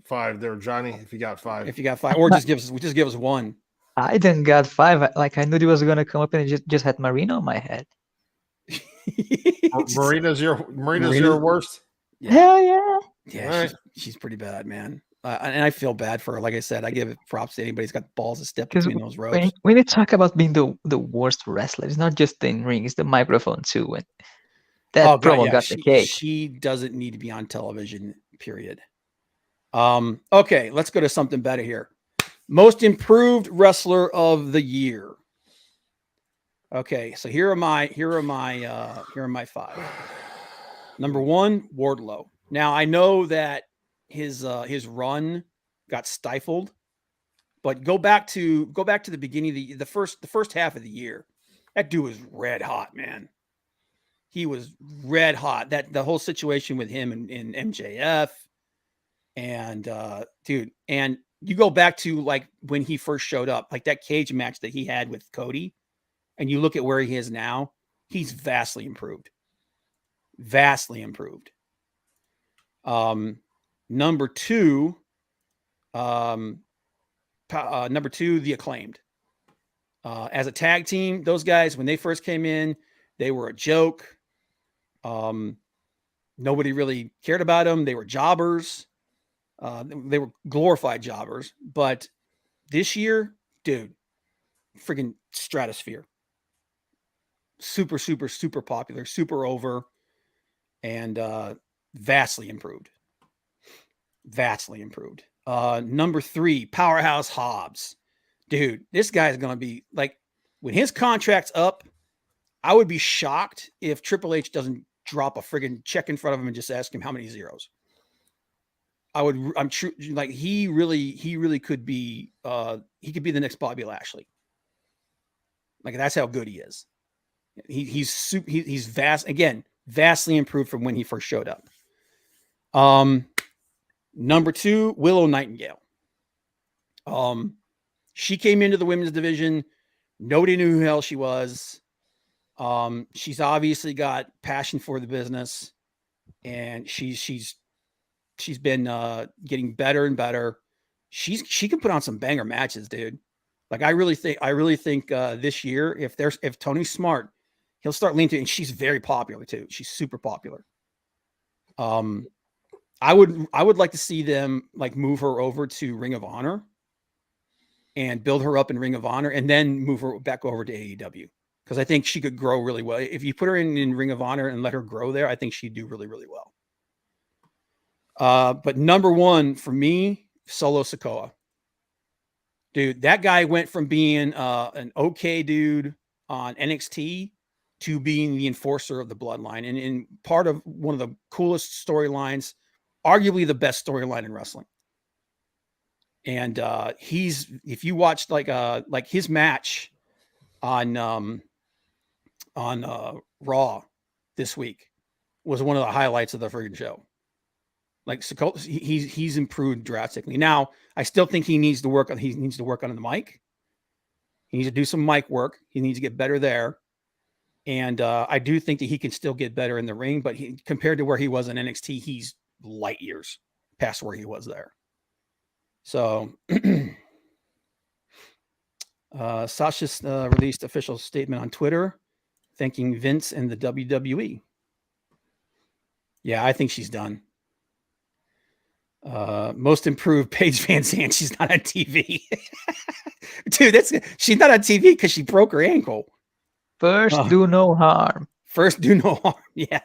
5 there, Johnny? If you got 5, If you got 5, or just give us one. I didn't got 5. Like I knew he was gonna come up and just had Marina on my head. Marina's your worst. Yeah. Hell yeah. Yeah, Right. she's pretty bad, man. And I feel bad for her. Like I said, I give props to anybody who's got balls to step Because between those ropes. when you talk about being the worst wrestler, it's not just in ring, it's the microphone too. And that promo got the cake. She doesn't need to be on television, period. Okay, let's go to something better here. Most improved wrestler of the year. Okay, so here are my 5. Number 1, Wardlow. Now I know that his run got stifled, but go back to the beginning of the first half of the year. That dude was red hot, man. He was red hot. That the whole situation with him and MJF, and dude, and you go back to like when he first showed up, like that cage match that he had with Cody, and you look at where he is now, he's vastly improved. Vastly improved. Number 2, the Acclaimed. As a tag team, those guys, when they first came in, they were a joke. Nobody really cared about them. They were jobbers. They were glorified jobbers. But this year, dude, freaking stratosphere. Super, super, super popular, super over, and vastly improved. Vastly improved. Number 3, Powerhouse Hobbs. Dude, this guy is going to be like, when his contract's up, I would be shocked if Triple H doesn't drop a friggin' check in front of him and just ask him how many zeros. I'm true. Like he really could be, he could be the next Bobby Lashley. Like that's how good he is. He's vastly improved from when he first showed up. Number 2, Willow Nightingale. She came into the women's division. Nobody knew who the hell she was. She's obviously got passion for the business, and she's been getting better and better. She can put on some banger matches, dude. Like I really think this year, if Tony's smart, he'll start leaning to, and she's very popular too. She's super popular. I would like to see them like move her over to Ring of Honor and build her up in Ring of Honor and then move her back over to AEW. Because I think she could grow really well. If you put her in Ring of Honor and let her grow there, I think she'd do really, really well. But number 1 for me, Solo Sikoa. Dude, that guy went from being an okay dude on NXT to being the enforcer of the bloodline. And part of one of the coolest storylines, arguably the best storyline in wrestling. And if you watched like his match on Raw this week was one of the highlights of the friggin' show. Like he's improved drastically. Now I still think he needs to work on the mic. He needs to do some mic work. He needs to get better there. And I do think that he can still get better in the ring, but compared to where he was in NXT, he's light years past where he was there. So Sasha released official statement on Twitter thanking Vince and the WWE. Yeah, I think she's done. Most improved, Paige Van Zandt. She's not on TV. Dude, she's not on TV because she broke her ankle. First, do no harm. First, do no harm. Yeah.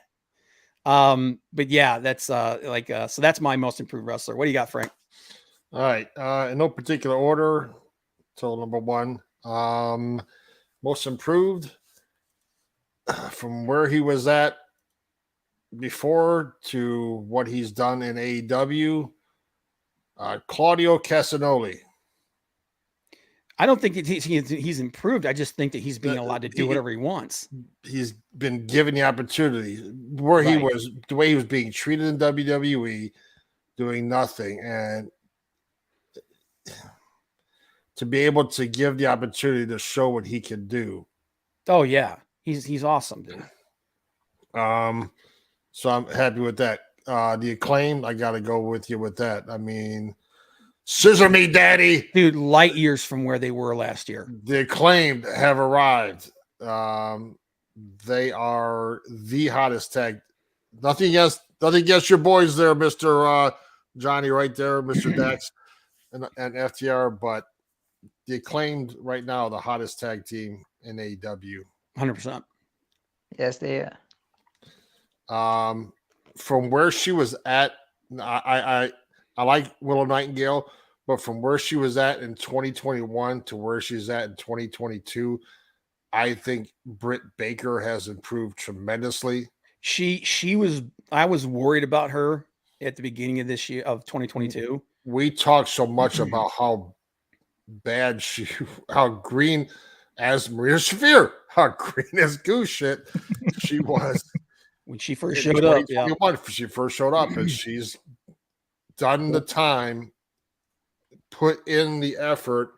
But yeah, that's so that's my most improved wrestler. What do you got, Frank? All right. In no particular order. Till number 1. Most improved from where he was at before to what he's done in AEW. Claudio Castagnoli. I don't think he's improved. I just think that he's being allowed to do whatever he wants. He's been given the opportunity where he was, the way he was being treated in WWE, doing nothing, and to be able to give the opportunity to show what he can do. Oh yeah, he's awesome, dude. So I'm happy with that. The Acclaimed, I got to go with you with that. I mean, scissor me, daddy. Dude, light years from where they were last year. The Acclaimed have arrived. They are the hottest tag. Nothing against your boys there, Mr. Johnny, right there, Mr. Dax and FTR, but the Acclaimed right now, the hottest tag team in AEW. 100%. Yes, they are. From where she was at, I like Willow Nightingale, but from where she was at in 2021 to where she's at in 2022, I think Britt Baker has improved tremendously. I was worried about her at the beginning of this year of 2022. We talked so much about how bad how green as Maria Shafir, how green as goose shit she was when she first showed up. Yeah, she first showed up, and she's done the time, put in the effort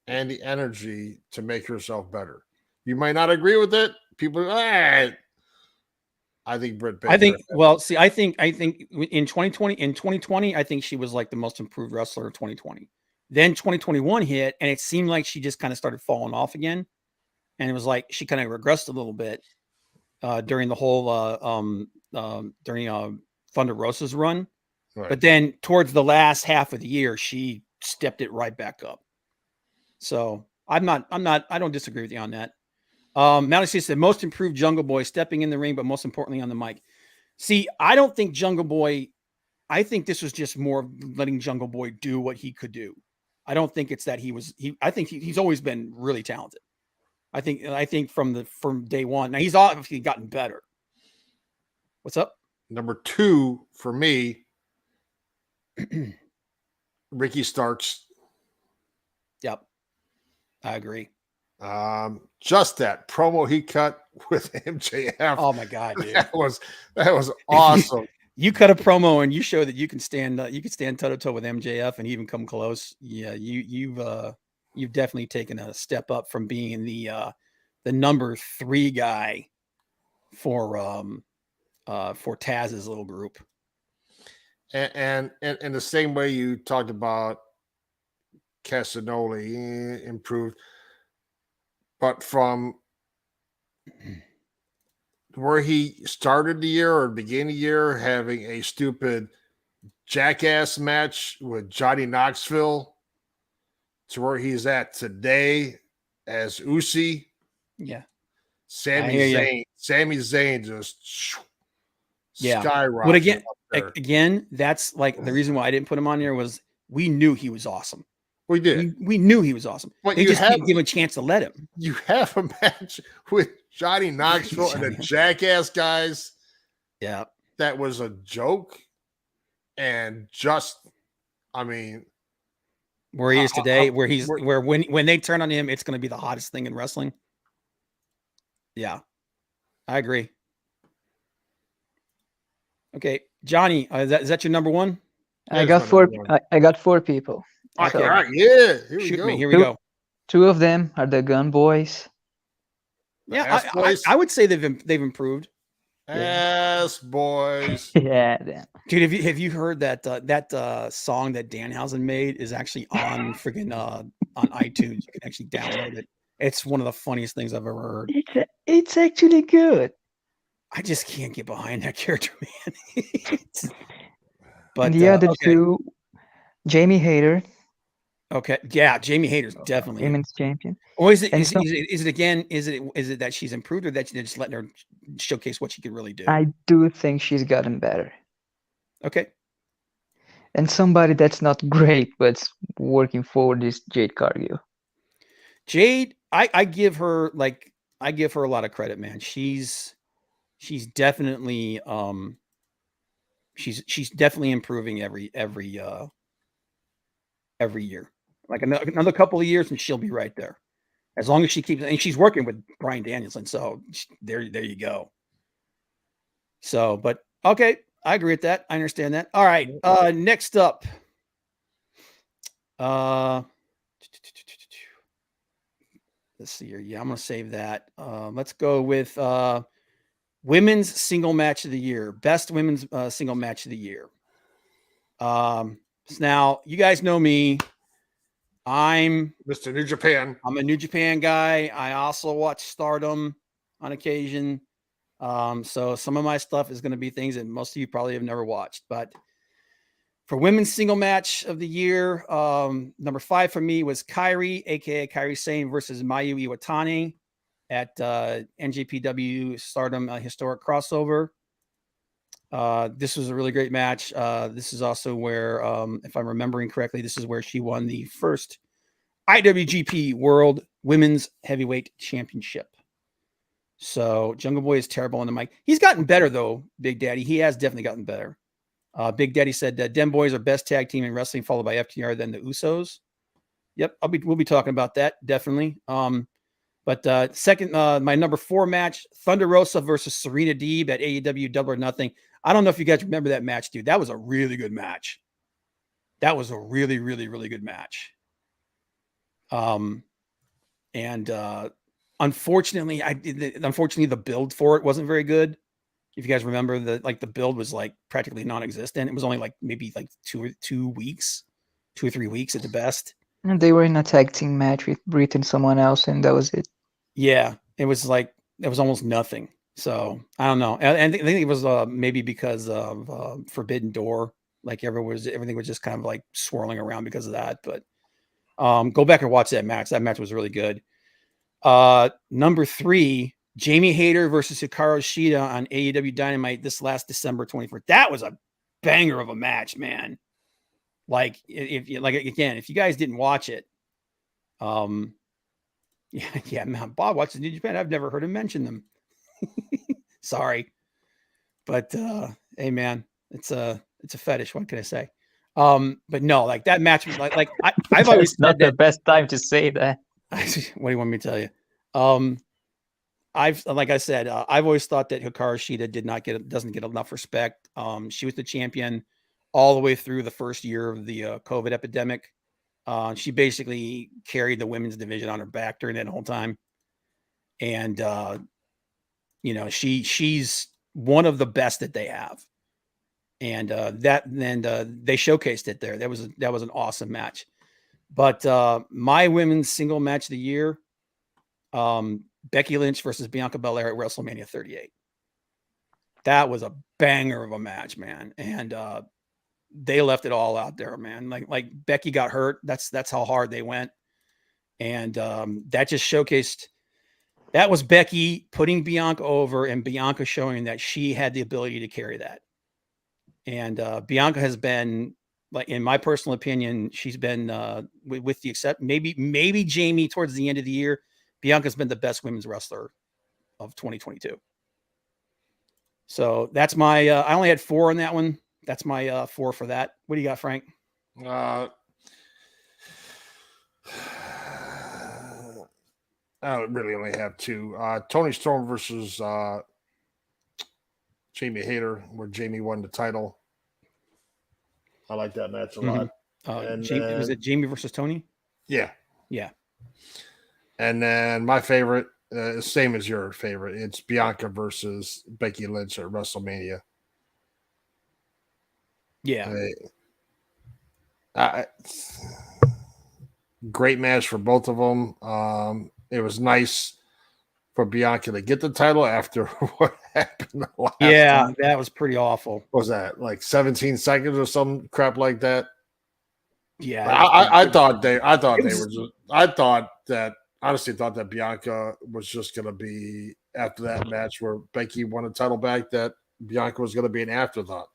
and the energy to make herself better. You might not agree with it. People, I think Britt Baker. I think in 2020, I think she was like the most improved wrestler of 2020. Then 2021 hit, and it seemed like she just kind of started falling off again. And it was like she kind of regressed a little bit during the whole during Thunder Rosa's run. Right. But then towards the last half of the year, she stepped it right back up. So I don't disagree with you on that. Malachi said most improved Jungle Boy stepping in the ring, but most importantly on the mic. See, I don't think Jungle Boy, I think this was just more of letting Jungle Boy do what he could do. I don't think it's that I think he's always been really talented. I think from day one. Now he's obviously gotten better. What's up? Number 2 for me, Ricky Starks. Yep. I agree. Just that promo he cut with MJF. Oh my God, dude. That was awesome. You cut a promo and you show that you can stand toe to toe with MJF and even come close. Yeah, you've definitely taken a step up from being the number 3 guy for Taz's little group. And in the same way you talked about Casanoli improved, but from where he started the year or beginning of the year having a stupid jackass match with Johnny Knoxville to where he's at today as Uzi. Yeah. Sami Zayn just skyrocketed. But again, that's like the reason why I didn't put him on here was we knew he was awesome. We did. We knew he was awesome. But they just didn't give him a chance to let him. You have a match with Johnny Knoxville and the Jackass guys. Yeah. That was a joke. And just, I mean. Where he is today, where when they turn on him, it's going to be the hottest thing in wrestling. Yeah. I agree. Okay. Johnny, is that your number 1? I got 4. I got 4 people. Okay, all right, yeah. Here we go. 2 of them are the Gun Boys. Yeah, I would say they've improved. Ass boys. Yeah, damn. Dude, have you heard that song that Danhausen made is actually on freaking on iTunes? You can actually download it. It's one of the funniest things I've ever heard. It's actually good. I just can't get behind that character, man. But the other 2, Jamie Hayter. Okay, yeah, Jamie Hayter's definitely women's champion. Or is it that she's improved, or that they're just letting her showcase what she can really do? I do think she's gotten better. Okay. And somebody that's not great but's working forward is Jade Cargill. Jade, I give her a lot of credit, man. She's definitely she's definitely improving every year. Like another couple of years and she'll be right there. As long as she keeps, and she's working with Bryan Danielson. So there you go. So, but okay. I agree with that. I understand that. All right. Next up. Let's see here. Yeah, I'm gonna save that. Let's go with women's single match of the year. Best women's single match of the year. So now you guys know me. I'm Mr. New Japan. a New Japan guy. I also watch Stardom on occasion. So some of my stuff is going to be things that most of you probably have never watched. But for women's single match of the year, number 5 for me was Kairi, aka Kairi Sane versus Mayu Iwatani at NJPW Stardom Historic Crossover. This was a really great match. This is also where, if I'm remembering correctly, this is where she won the first IWGP World Women's Heavyweight Championship. So Jungle Boy is terrible on the mic. He's gotten better though, Big Daddy. He has definitely gotten better. Big Daddy said that Dem Boys are best tag team in wrestling, followed by FTR, then the Usos. Yep, we'll be talking about that definitely. But second, my number 4 match, Thunder Rosa versus Serena Deeb at AEW Double or Nothing. I don't know if you guys remember that match, dude. That was a really good match. That was a really, really, really good match. Unfortunately, the build for it wasn't very good. If you guys remember, the build was like practically non-existent. It was only like maybe like 2 or 3 weeks at the best. And they were in a tag team match with Britt and someone else, and that was it. Yeah, it was almost nothing. So I don't know. And I think it was maybe because of Forbidden Door. Like everything was just kind of like swirling around because of that. But go back and watch that match. That match was really good. Number 3, Jamie Hayter versus Hikaru Shida on AEW Dynamite this last December 24th. That was a banger of a match, man. Like if you guys didn't watch it, yeah, man, Bob watches New Japan. I've never heard him mention them. Sorry, but hey, man, it's a fetish. What can I say? But no, like that match, I've always It's not the best time to say that. What do you want me to tell you? I've always thought that Hikaru Shida doesn't get enough respect. She was the champion all the way through the first year of the COVID epidemic. She basically carried the women's division on her back during that whole time. And, she's one of the best that they have. And they showcased it there. That was an awesome match. But my women's single match of the year, Becky Lynch versus Bianca Belair at WrestleMania 38. That was a banger of a match, man. And they left it all out there, man. Like Becky got hurt. That's how hard they went. And that just showcased, that was Becky putting Bianca over and Bianca showing that she had the ability to carry that. And Bianca has been, like, in my personal opinion, she's been with the except maybe Jamie towards the end of the year, Bianca's been the best women's wrestler of 2022. So that's my I only had 4 on that one. That's my 4 for that. What do you got, Frank? I really only have 2. Tony Storm versus Jamie Hayter, where Jamie won the title. I like that match a lot. Was it Jamie versus Tony? Yeah. Yeah. And then my favorite, same as your favorite, it's Bianca versus Becky Lynch at WrestleMania. Yeah. Great match for both of them. It was nice for Bianca to get the title after what happened last time. That was pretty awful. What was that, like 17 seconds or some crap like that? Yeah. Honestly thought that Bianca was just going to be, after that match where Becky won the title back, that Bianca was going to be an afterthought.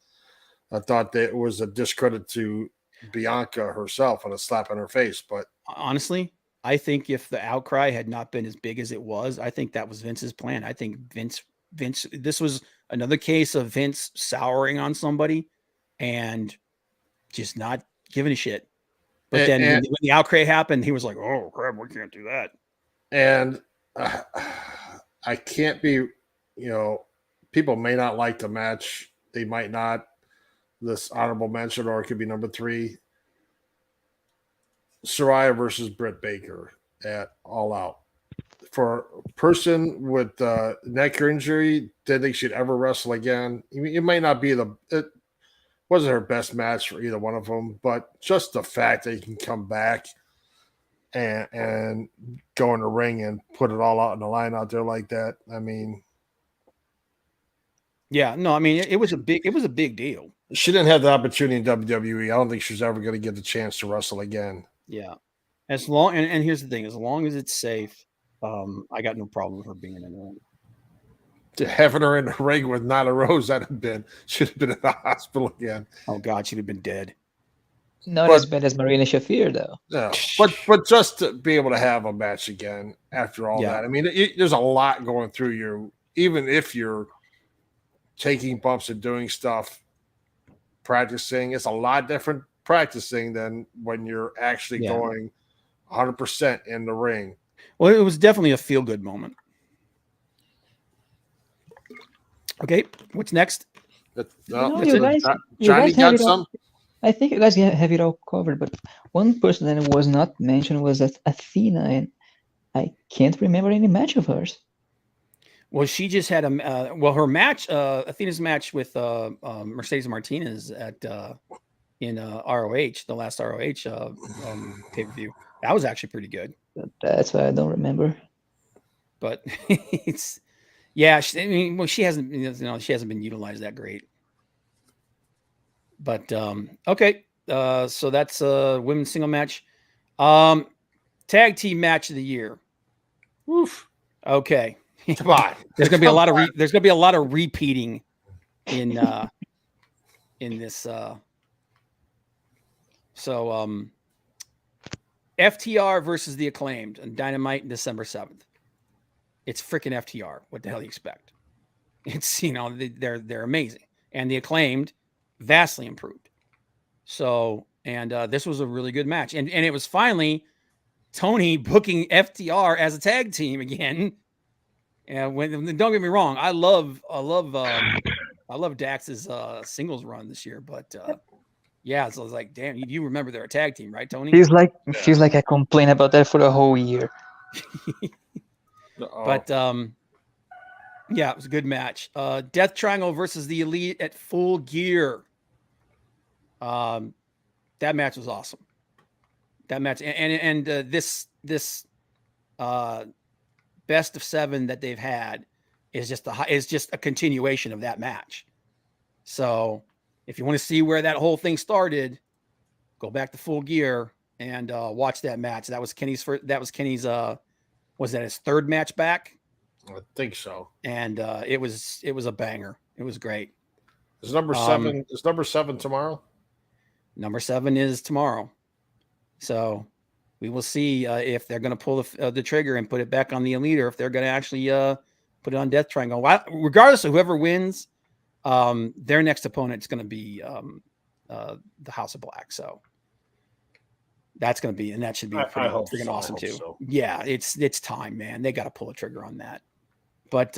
I thought that it was a discredit to Bianca herself and a slap in her face. But honestly, I think if the outcry had not been as big as it was, I think that was Vince's plan. I think Vince, this was another case of Vince souring on somebody and just not giving a shit. But then when the outcry happened, he was like, "Oh crap, we can't do that." And I can't be, people may not like the match they might not. This honorable mention, or it could be number 3. Soraya versus Britt Baker at All Out. For a person with neck injury, didn't think she'd ever wrestle again. It might not be it wasn't her best match for either one of them, but just the fact that you can come back and go in the ring and put it all out in the line out there like that. I mean, yeah, no, I mean it was a big deal. She didn't have the opportunity in WWE. I don't think she's ever going to get the chance to wrestle again. Yeah, as long and here's the thing: as long as it's safe, I got no problem with her being in the ring. Having her in the ring with Nyla Rose, should have been in the hospital again. Oh God, she'd have been dead. Not as bad as Marina Shafir, though. No, but just to be able to have a match again after all that. I mean, there's a lot going through you, even if you're taking bumps and doing stuff, practicing. It's a lot different practicing than when you're actually going 100% in the ring. Well, it was definitely a feel-good moment. Okay, what's next? Johnny got some. I think you guys have it all covered, but one person that was not mentioned was Athena, and I can't remember any match of hers. Well, she just had her match, Athena's match with Mercedes Martinez at in ROH, the last ROH pay-per-view. That was actually pretty good. That's why I don't remember. But it's she hasn't been utilized that great. But okay, so that's a women's single match. Tag team match of the year. Oof. Okay. Come on. There's gonna be a lot of repeating in this. So FTR versus the Acclaimed on Dynamite on December 7th. It's freaking FTR. What the hell do you expect? It's they're amazing, and the Acclaimed vastly improved. So this was a really good match, and it was finally Tony booking FTR as a tag team again. And don't get me wrong, I love Dax's singles run this year, but so I was like, damn, you remember they're a tag team, right, Tony? Feels like I complain about that for the whole year. But it was a good match. Death Triangle versus the Elite at Full Gear. That match was awesome. That match and this best of 7 that they've had is just a continuation of that match. So if you want to see where that whole thing started, go back to Full Gear and watch that match. That was Kenny's was that his 3rd match back? I think so. And it was a banger. It was great. Is number 7 is number 7 tomorrow? Number 7 is tomorrow. So we will see if they're going to pull the trigger and put it back on the Elite, or if they're going to actually put it on Death Triangle. Regardless of whoever wins, their next opponent is going to be the House of Black. So that's going to be, and that should be freaking awesome too. So. Yeah, it's time, man. They got to pull the trigger on that. But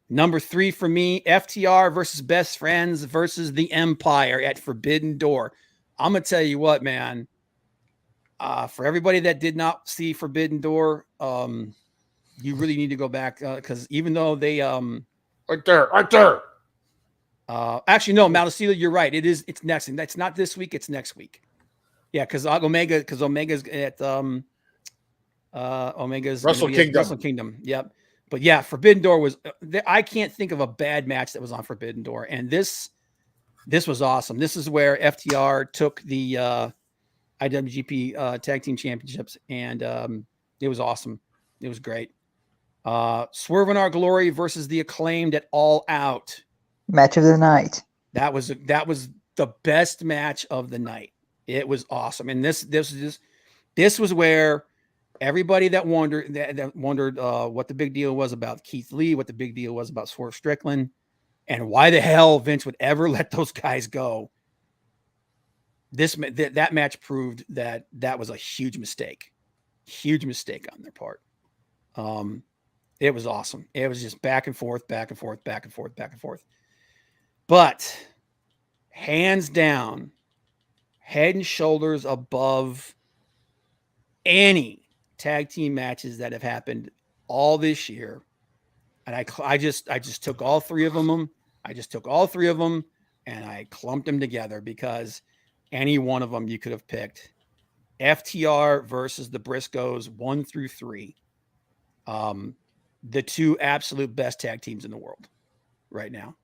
number 3 for me, FTR versus Best Friends versus the Empire at Forbidden Door. I'm going to tell you what, man. For everybody that did not see Forbidden Door, you really need to go back because even though they right there. Actually, no, Malasila, you're right. It's next. That's not this week. It's next week. Yeah, because Omega's at Omega's Wrestle Kingdom. Wrestle Kingdom. Yep. But yeah, Forbidden Door was. I can't think of a bad match that was on Forbidden Door, and this was awesome. This is where FTR took the IWGP Tag Team Championships, and it was awesome. It was great. Swerve in Our Glory versus the Acclaimed at All Out. Match of the night. That was the best match of the night. It was awesome, and this was where everybody that wondered what the big deal was about Keith Lee, what the big deal was about Swerve Strickland, and why the hell Vince would ever let those guys go. That match proved that was a huge mistake on their part. It was awesome. It was just back and forth. But hands down, head and shoulders above any tag team matches that have happened all this year. And I just took all three of them. I just took all three of them and I clumped them together because any one of them you could have picked. FTR versus the Briscoes 1 through 3. The two absolute best tag teams in the world right now.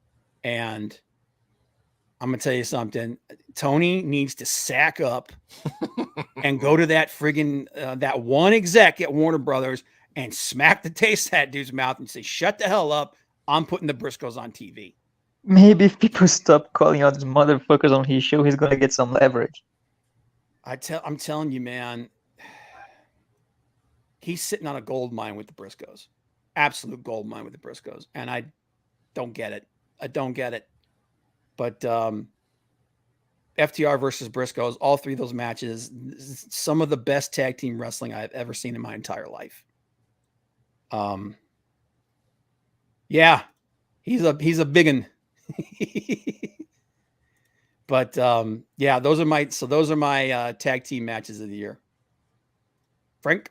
And I'm going to tell you something. Tony needs to sack up and go to that friggin' that one exec at Warner Brothers and smack the taste of that dude's mouth and say, shut the hell up. I'm putting the Briscoes on TV. Maybe if people stop calling out these motherfuckers on his show, he's gonna get some leverage. I'm telling you, man, he's sitting on a gold mine with the Briscoes. Absolute gold mine with the Briscoes. And I don't get it. But FTR versus Briscoes, all three of those matches, some of the best tag team wrestling I've ever seen in my entire life. Yeah, he's a big one. But yeah, those are my tag team matches of the year. Frank?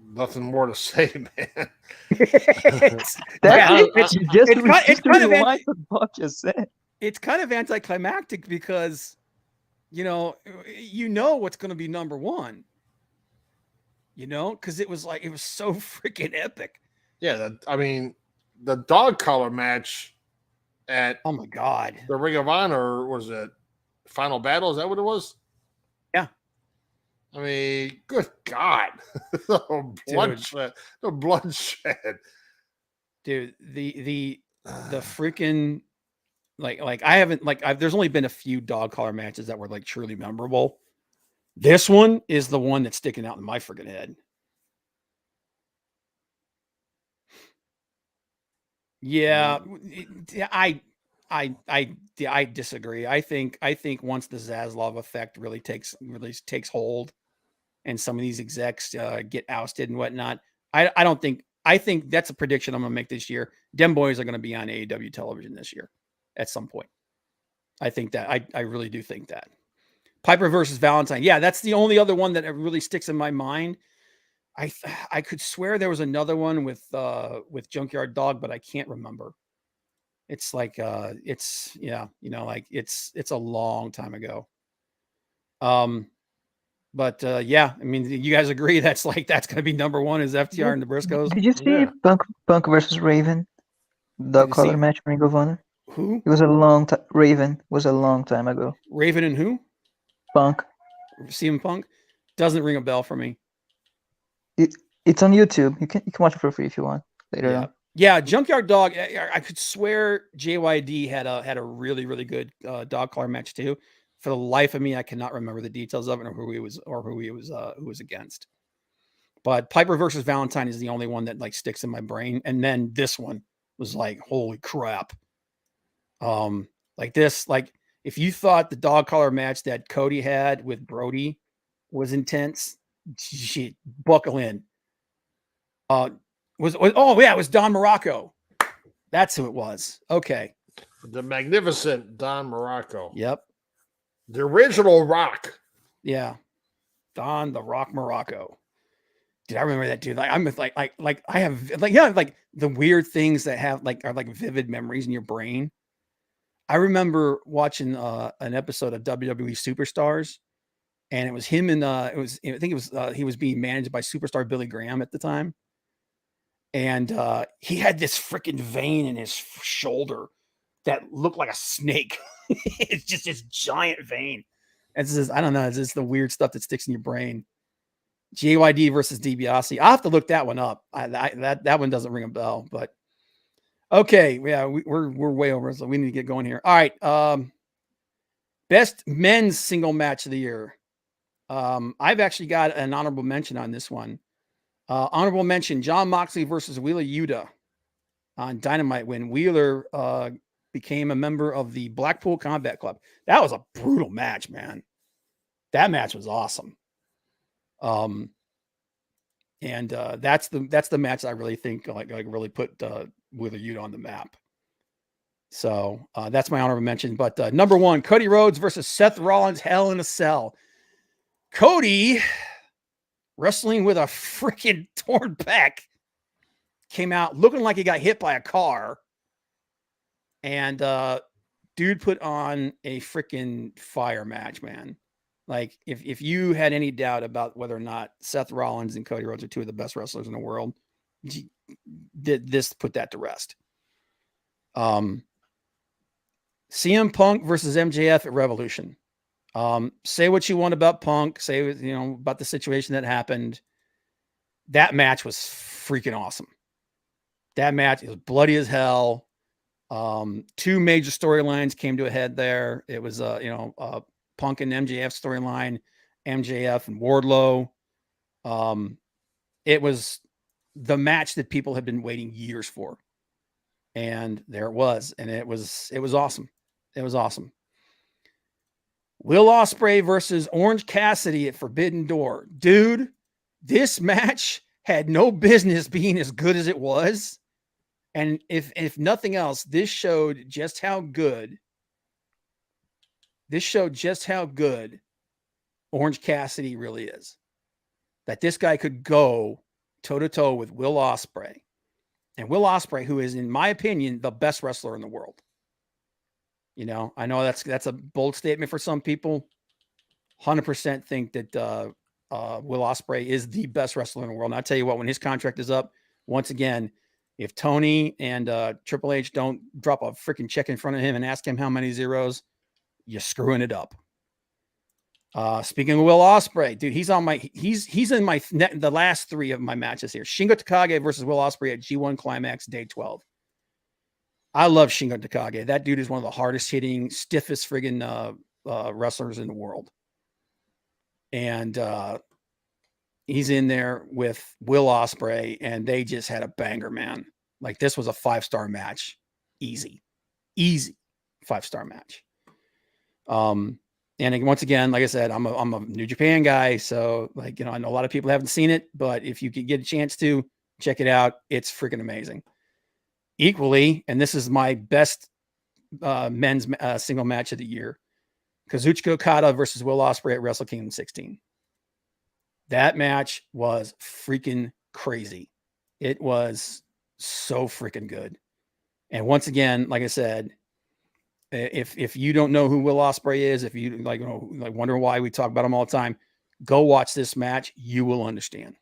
Nothing more to say, man. It's kind of anticlimactic because you know what's going to be number one. Because it was so freaking epic. Yeah, the dog collar match at oh my god, the Ring of Honor, was it Final Battle? Is that what it was? Yeah. I mean, good God. The bloodshed. Dude, the freaking I haven't there's only been a few dog collar matches that were truly memorable. This one is the one that's sticking out in my freaking head. Yeah, I disagree. I think once the Zaslav effect really takes hold, and some of these execs get ousted and whatnot, I think that's a prediction I'm going to make this year. Dem boys are going to be on AEW television this year at some point. I think that I really do think that. Piper versus Valentine. Yeah, that's the only other one that really sticks in my mind. I could swear there was another one with Junkyard Dog, but I can't remember. It's it's a long time ago. But yeah, I mean, you guys agree that's going to be number one is FTR and the Briscoes. Did you see Punk versus Raven, the color match, Ring of Honor? Who? It was a long time. Raven was a long time ago. Raven and who? Punk. CM Punk doesn't ring a bell for me. It's on YouTube. You can watch it for free if you want later on. Yeah, Junkyard Dog. I could swear JYD had a really, really good dog collar match too. For the life of me, I cannot remember the details of it or who he was against. But Piper versus Valentine is the only one that sticks in my brain. And then this one was holy crap. If you thought the dog collar match that Cody had with Brody was intense, shit, buckle in. It was Don Morocco. That's who it was. Okay. The magnificent Don Morocco. Yep. The original Rock. Yeah. Don the Rock Morocco. Dude, I remember that dude. I'm with I have the weird things that have are vivid memories in your brain. I remember watching an episode of WWE Superstars, and it was him and he was being managed by Superstar Billy Graham at the time. And he had this freaking vein in his shoulder that looked like a snake. It's just this giant vein. It's just, I don't know. It's just the weird stuff that sticks in your brain. JYD versus DiBiase. I'll have to look that one up. That one doesn't ring a bell, but okay. Yeah, we're way over, so we need to get going here. All right. Best men's single match of the year. I've actually got an honorable mention on this one. Honorable mention: Jon Moxley versus Wheeler Yuta on Dynamite when Wheeler became a member of the Blackpool Combat Club. That was a brutal match, man. That match was awesome. And that's the match I really think like really put Wheeler Yuta on the map. So that's my honorable mention. But number 1, Cody Rhodes versus Seth Rollins, Hell in a Cell. Cody, wrestling with a freaking torn pec, came out looking like he got hit by a car. And dude put on a freaking fire match, man. Like if you had any doubt about whether or not Seth Rollins and Cody Rhodes are 2 of the best wrestlers in the world, did this put that to rest. CM Punk versus MJF at Revolution. Say what you want about Punk, say about the situation that happened. That match was freaking awesome. That match was bloody as hell. 2 major storylines came to a head there. It was Punk and MJF storyline, MJF and Wardlow. It was the match that people have been waiting years for. And there it was. And it was awesome. It was awesome. Will Ospreay versus Orange Cassidy at Forbidden Door. Dude, this match had no business being as good as it was. And if nothing else, this showed just how good Orange Cassidy really is. That this guy could go toe-to-toe with Will Ospreay. And Will Ospreay, who is, in my opinion, the best wrestler in the world. I know that's a bold statement for some people. 100% think that Will Ospreay is the best wrestler in the world. And I'll tell you what, when his contract is up, once again, if Tony and Triple H don't drop a freaking check in front of him and ask him how many zeros, you're screwing it up. Speaking of Will Ospreay, dude, he's in the last 3 of my matches here. Shingo Takagi versus Will Ospreay at G1 Climax Day 12. I love Shingo Takagi. That dude is one of the hardest hitting, stiffest friggin' wrestlers in the world. And he's in there with Will Ospreay, and they just had a banger, man. Like, this was a 5-star match. Easy 5-star match. And once again, like I said, I'm a New Japan guy. So I know a lot of people haven't seen it, but if you could get a chance to check it out, it's freaking amazing. Equally, and this is my best men's single match of the year, Kazuchika Okada versus Will Ospreay at Wrestle Kingdom 16. That match was freaking crazy. It was so freaking good. And once again, like I said, if you don't know who Will Ospreay is, if you wonder why we talk about him all the time, go watch this match. You will understand.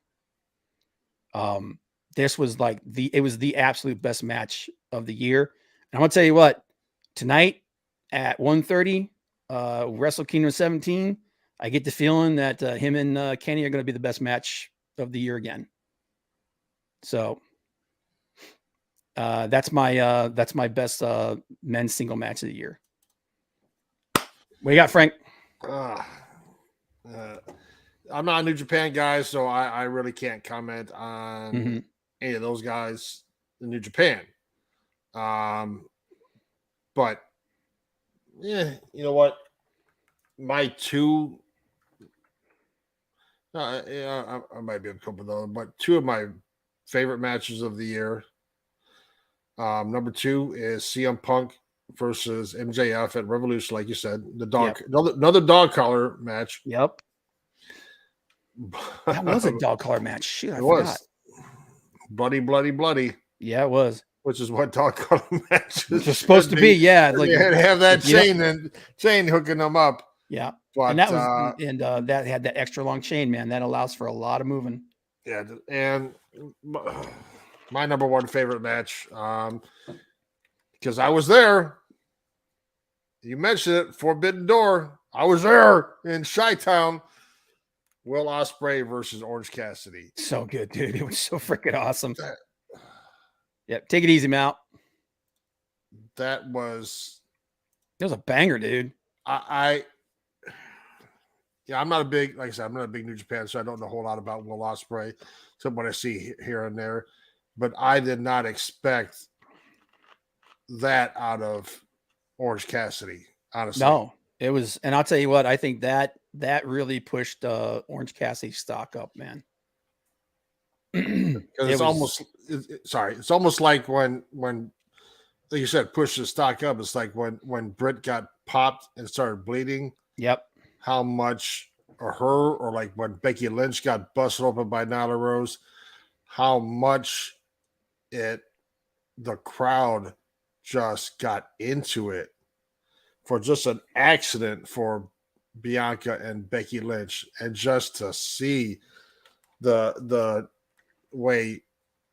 This was the absolute best match of the year. And I'm going to tell you what, tonight at 1:30, Wrestle Kingdom 17, I get the feeling that him and Kenny are going to be the best match of the year again. So that's my best men's single match of the year. What you got, Frank? I'm not a New Japan guy, so I really can't comment on any of those guys in New Japan. But yeah, you know what? My 2, I might be a couple of those, but 2 of my favorite matches of the year. Number 2 is CM Punk versus MJF at Revolution, like you said, another dog collar match. Yep. That was a dog collar match. Shoot, I forgot. Was bloody. Yeah, it was. Which is what dog collar matches are supposed to be. Yeah, like they had to have that chain hooking them up. Yeah, but and that was that had that extra long chain, man. That allows for a lot of moving. Yeah, and my number 1 favorite match, because I was there. You mentioned it, Forbidden Door. I was there in Chi-Town. Will Ospreay versus Orange Cassidy. So good, dude. It was so freaking awesome. Yep. Take it easy, Mal. That was a banger, dude. I'm not a big, like I said, I'm not a big New Japan, so I don't know a whole lot about Will Ospreay. So what I see here and there, but I did not expect that out of Orange Cassidy, honestly. No, it was, and I'll tell you what, I think that really pushed Orange Cassidy's stock up, man. Because It it's was- it's almost like when like you said, push the stock up. It's like when Britt got popped and started bleeding, Yep. how much, or her, or like when Becky Lynch got busted open by Nyla Rose, how much the crowd just got into it for just an accident for Bianca and Becky Lynch, and just to see the way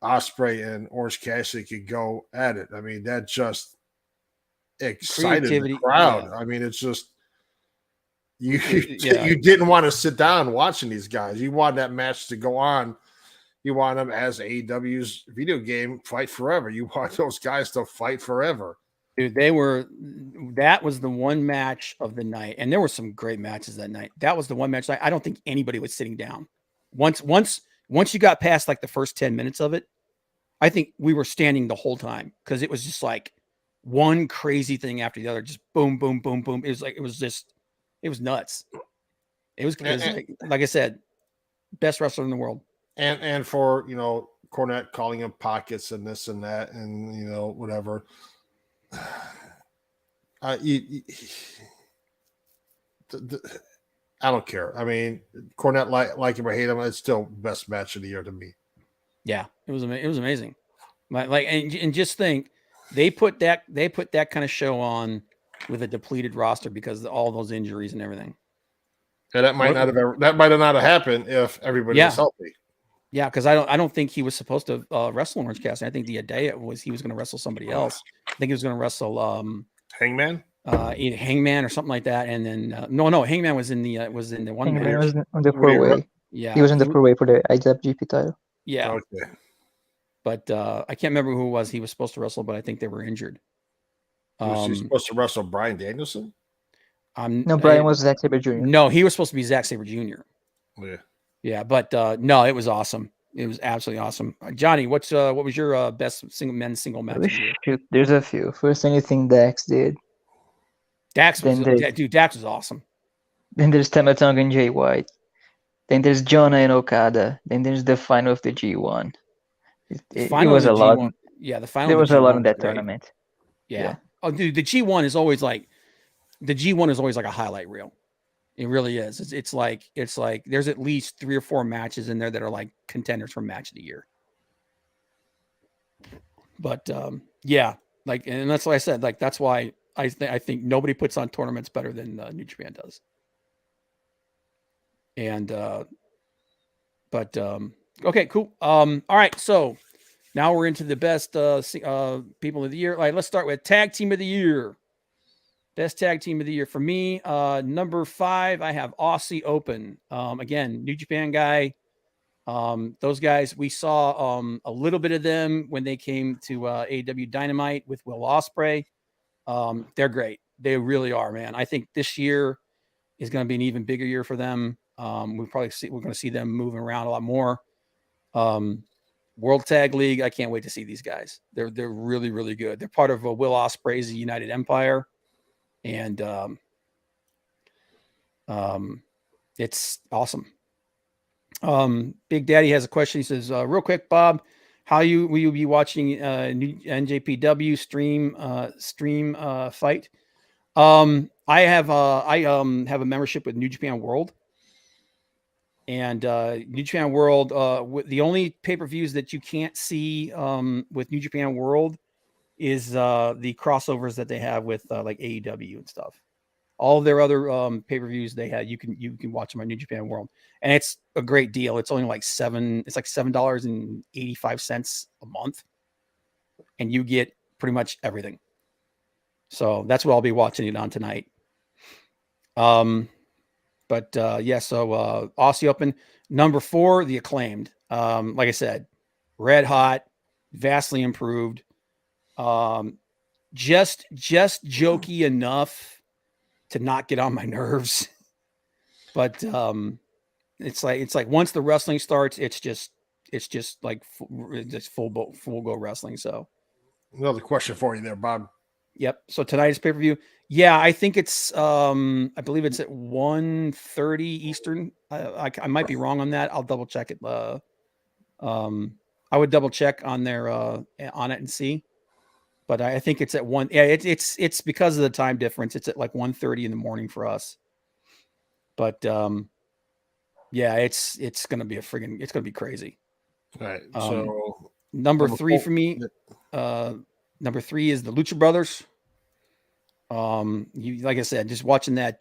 Osprey and Orange Cassidy could go at it. I mean, that just excited Creativity, the crowd. yeah. I mean, it's just you Yeah. you didn't want to sit down watching these guys. You want that match to go on. You want them as AEW's video game fight forever. You want those guys to fight forever. Dude, that was the one match of the night. And there were some great matches that night. That was the one match. I don't think anybody was sitting down. Once you got past like the first 10 minutes of it, I think we were standing the whole time because it was just like one crazy thing after the other. Just boom, boom, boom, boom. It was nuts. It was like I said, best wrestler in the world. And for, Cornette calling him pockets and this and that and, whatever. I don't care. I mean, Cornette, like him or hate him, it's still best match of the year to me. Yeah, it was amazing. And just think, they put that kind of show on with a depleted roster because of all those injuries and everything. And that might not have happened if everybody was healthy. Yeah, because I don't think he was supposed to wrestle in Orange Cassidy. I think the idea was he was going to wrestle somebody else. I think he was going to wrestle Hangman, either Hangman or something like that. And then no, Hangman was in the one. Hangman was on the 4-way. Yeah, he was in the 4-way for the IWGP title. Yeah, okay. But I can't remember who it was he was supposed to wrestle, but I think they were injured. Was he supposed to wrestle Bryan Danielson? No, Bryan was Zack Sabre Jr. No, he was supposed to be Zack Sabre Jr. Yeah. Yeah, but no, it was awesome. It was absolutely awesome. Johnny, what was your best men's single match? Shoot, there's a few. First, anything Dax did. Dax was awesome. Then there's Tama Tonga and Jay White. Then there's Jonah and Okada. Then there's the final of the G1. It was a lot. Yeah, the final. There was a lot in that tournament. Yeah. Oh, dude, the G1 is always like a highlight reel. It really is. It's like there's at least 3 or 4 matches in there that are like contenders for match of the year. But yeah, and that's why I said, that's why I think nobody puts on tournaments better than New Japan does. And okay, cool. All right, so now we're into the best people of the year. All right, let's start with tag team of the year. Best tag team of the year for me. Number 5, I have Aussie Open. Again, New Japan guy. Those guys, we saw a little bit of them when they came to AEW Dynamite with Will Ospreay. They're great. They really are, man. I think this year is going to be an even bigger year for them. We're going to see them moving around a lot more. World Tag League, I can't wait to see these guys. They're really, really good. They're part of Will Ospreay's United Empire. And it's awesome. Big Daddy has a question. He says, real quick, Bob, will you be watching new NJPW stream fight? I have a membership with New Japan World. And New Japan World, the only pay-per-views that you can't see with New Japan World is the crossovers that they have with like AEW and stuff. All of their other pay-per-views they had, you can watch them on New Japan World, and it's a great deal. It's only like $7.85 a month, and you get pretty much everything. So that's what I'll be watching it on tonight. So Aussie Open number 4, the Acclaimed. Like I said, red hot, vastly improved. Just jokey enough to not get on my nerves, but it's like once the wrestling starts, it's just like full go wrestling. So another question for you there, Bob. Yep. So tonight's pay-per-view. Yeah, I think it's I believe it's at 1:30 Eastern. I might be wrong on that. I'll double check it. I would double check on their on it and see, but I think it's at one. Yeah, it's because of the time difference. It's at like 1:30 in the morning for us. But yeah, it's gonna be it's gonna be crazy. All right. So Number number 3 four- for me. Number 3 is the Lucha Brothers. Like I said, just watching that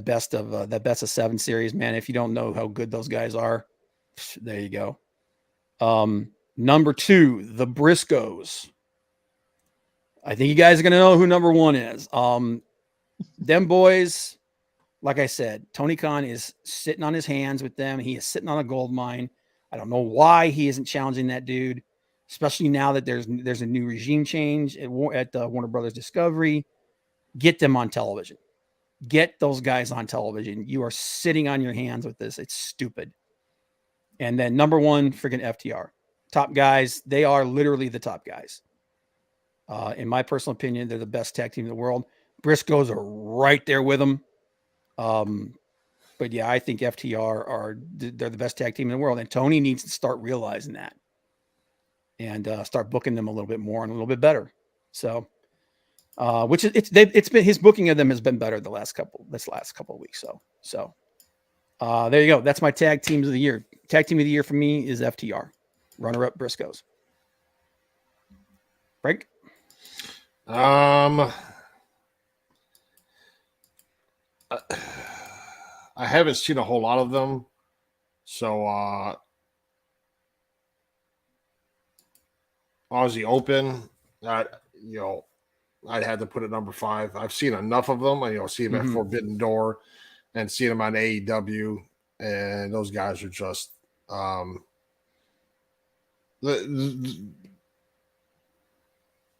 best of 7 series, man. If you don't know how good those guys are, there you go. Number 2, the Briscoes. I think you guys are gonna know who number 1 is. Them boys, like I said, Tony Khan is sitting on his hands with them. He is sitting on a gold mine. I don't know why he isn't challenging that dude, especially now that there's a new regime change at Warner Brothers Discovery. Get them on television. Get those guys on television. You are sitting on your hands with this. It's stupid. And then number 1, freaking FTR. Top guys. They are literally the top guys. In my personal opinion, they're the best tag team in the world. Briscoes are right there with them. But yeah, I think FTR they're the best tag team in the world. And Tony needs to start realizing that and start booking them a little bit more and a little bit better. So, which is it's been his booking of them has been better this last couple of weeks. So there you go. That's my tag teams of the year. Tag team of the year for me is FTR. Runner up Briscoes. Frank? I haven't seen a whole lot of them, so Aussie Open, I'd have to put it number 5. I've seen enough of them. See them at Forbidden Door and seen them on AEW, and those guys are just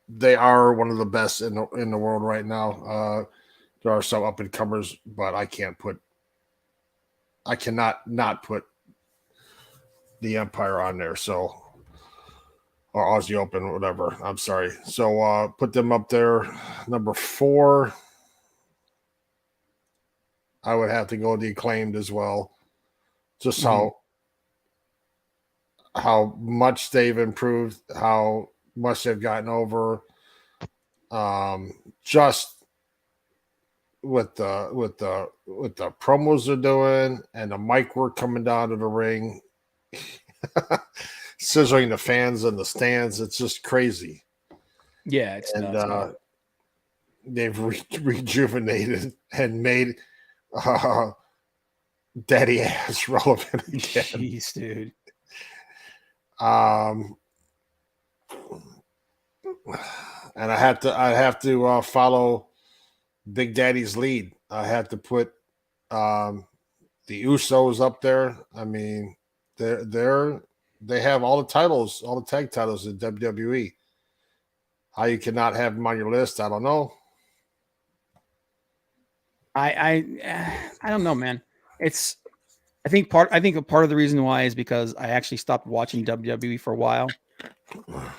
they are one of the best in the world right now. There are some up and comers, but I cannot not put the Empire on there. So, or Aussie Open, whatever. I'm sorry. So put them up there. Number 4, I would have to go the Acclaimed as well. Just how much they've improved, how much they've gotten over. Just with the promos they're doing and the mic work coming down to the ring, scissoring the fans in the stands, it's just crazy. Yeah, it's nuts, they've rejuvenated and made Daddy Ass relevant again. Jeez, dude. And I have to follow Big Daddy's lead. I had to put the Usos up there. I mean, they have all the titles, all the tag titles in WWE. How you cannot have them on your list, I don't know. I don't know, man. I think part of the reason why is because I actually stopped watching WWE for a while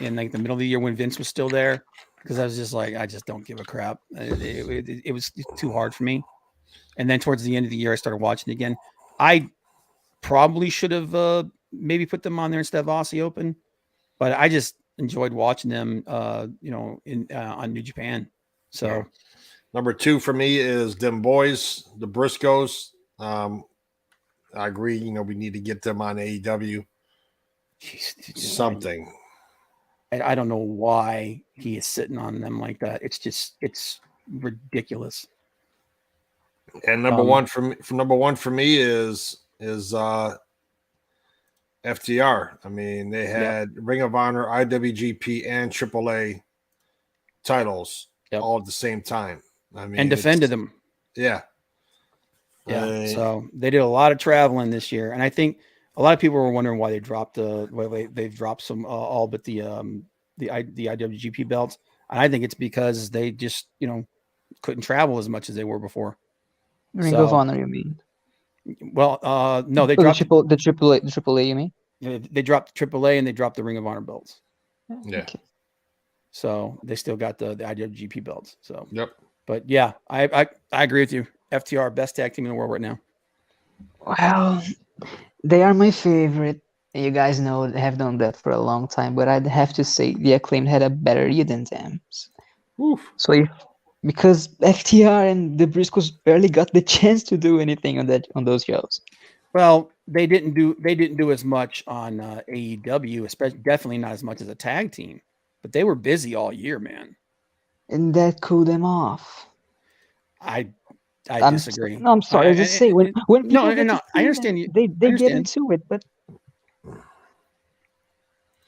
in like the middle of the year when Vince was still there, because I was just like, I just don't give a crap. It was too hard for me. And then towards the end of the year, I started watching it again. I probably should have maybe put them on there instead of Aussie Open, but I just enjoyed watching them, on New Japan. So. Yeah. Number 2 for me is them boys, the Briscoes. I agree. We need to get them on AEW. Jeez, Something. I don't know why he is sitting on them like that. It's ridiculous. And number 1 for me is FTR. I mean, they had Ring of Honor, IWGP, and AAA titles all at the same time. I mean, and defended them. Yeah. Yeah. So they did a lot of traveling this year. And I think a lot of people were wondering why they dropped they've dropped some all but the IWGP belts. And I think it's because they just, couldn't travel as much as they were before. Ring of Honor, you mean? Well, no, they dropped the AAA, you mean? They dropped AAA and they dropped the Ring of Honor belts. Yeah. Okay. So they still got the IWGP belts. So Yep. But yeah, I agree with you. FTR, best tag team in the world right now. Well, They are my favorite. You guys know have done that for a long time, but I'd have to say the Acclaimed had a better year than them. Oof. So because FTR and the Briscoes barely got the chance to do anything on those shows. Well, they didn't do as much on AEW, especially definitely not as much as a tag team, but they were busy all year, man. And that cooled them off. I I'm disagree. No, I'm sorry. I just say when people get to see I understand you. they I get understand. into it, but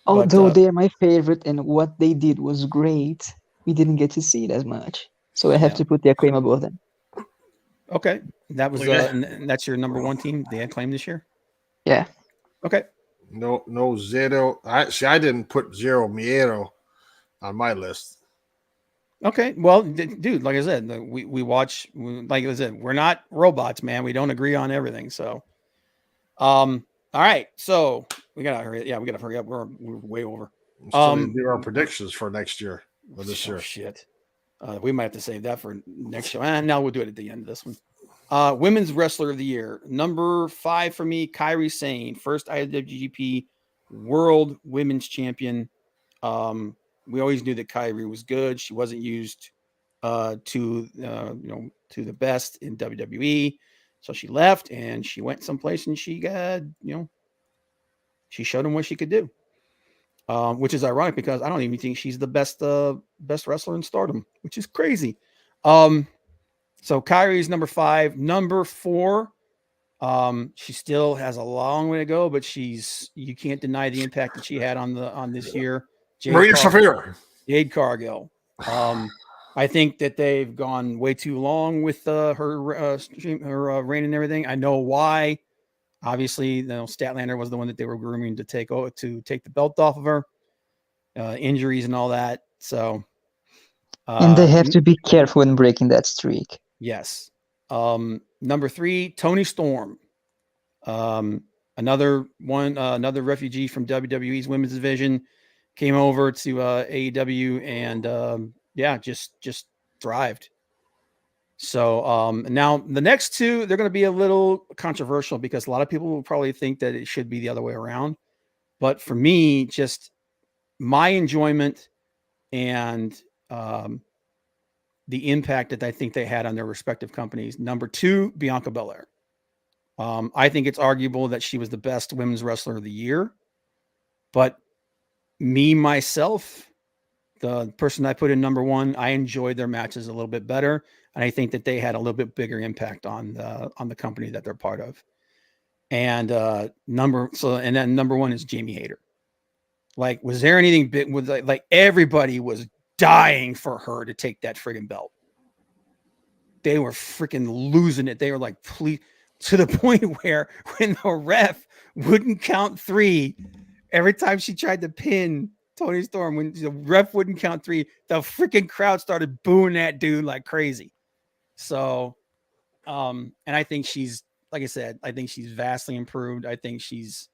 although they're my favorite and what they did was great, we didn't get to see it as much. So I have to put the Acclaim above them. Okay, that was Okay. and that's your number one team, the Acclaim this year. Yeah. Okay. No Zero. I didn't put Zero Miedo on my list. Okay. Well, dude, like I said, we watch. Like I said, we're not robots, man. We don't agree on everything. So, all right. So we gotta hurry. Yeah, we gotta hurry up. We're way over. Still need to do our predictions for next year or this year. Shit. We might have to save that for next show. And now we'll do it at the end of this one. Women's Wrestler of the Year. Number 5 for me, Kairi Sane, first IWGP World Women's Champion. We always knew that Kairi was good. She wasn't used to the best in WWE. So she left and she went someplace and she got, she showed them what she could do. Which is ironic because I don't even think she's the best wrestler in Stardom, which is crazy. So Kairi's number 5. Number 4, she still has a long way to go, but you can't deny the impact that she had on this year. Maria Shafir. Jade Cargill. I think that they've gone way too long with her reign and everything. I know why. Obviously, Statlander was the one that they were grooming to take the belt off of her. Injuries and all that. So, and they have to be careful in breaking that streak. Yes. Number 3, Toni Storm. Another refugee from WWE's women's division, came over to AEW and just thrived. So now the next 2, they're going to be a little controversial because a lot of people will probably think that it should be the other way around. But for me, just my enjoyment and the impact that I think they had on their respective companies. Number 2, Bianca Belair. I think it's arguable that she was the best women's wrestler of the year, but myself, the person I put in number 1, I enjoyed their matches a little bit better. And I think that they had a little bit bigger impact on the company that they're part of. And number 1 is Jamie Hayter. Like, was there anything big with like everybody was dying for her to take that friggin' belt? They were freaking losing it. They were like, please, to the point where when the ref wouldn't count 3, every time she tried to pin Toni Storm, when the ref wouldn't count 3, the freaking crowd started booing that dude like crazy. So, and I think she's, like I said, I think she's vastly improved. I think she's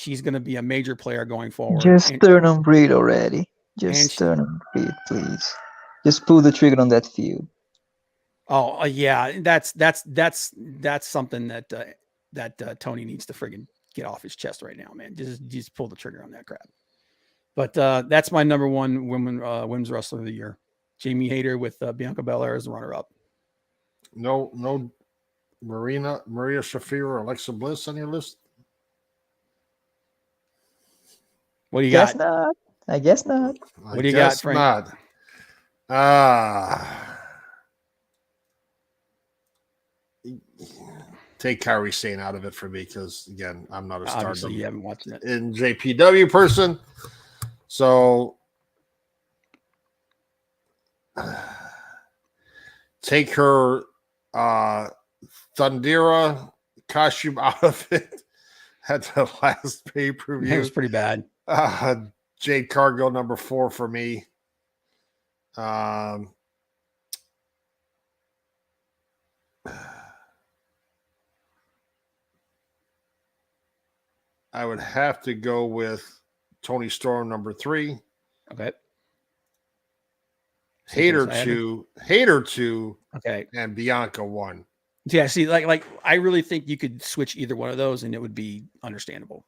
going to be a major player going forward. Just turn on Breed already. Just turn on Breed, please. Just pull the trigger on that feud. Oh yeah, that's something that Tony needs to friggin' get off his chest right now, man. Just pull the trigger on that crap. But that's my number 1 women's wrestler of the year, Jamie Hayter, with Bianca Belair as the runner-up. No Maria Shafir or Alexa Bliss on your list? What do you got? Not. I guess not. What do you got, Frank? Not. Take Kairi Sane out of it for me because, again, I'm not a Stardom you haven't watched it in JPW person. So take her Thundera costume out of it at the last pay-per-view. It was pretty bad. Jade Cargill, number 4 for me. I would have to go with Toni Storm, number 3. Okay. Hayter 2. Okay. And Bianca 1. Yeah, see, like I really think you could switch either one of those and it would be understandable.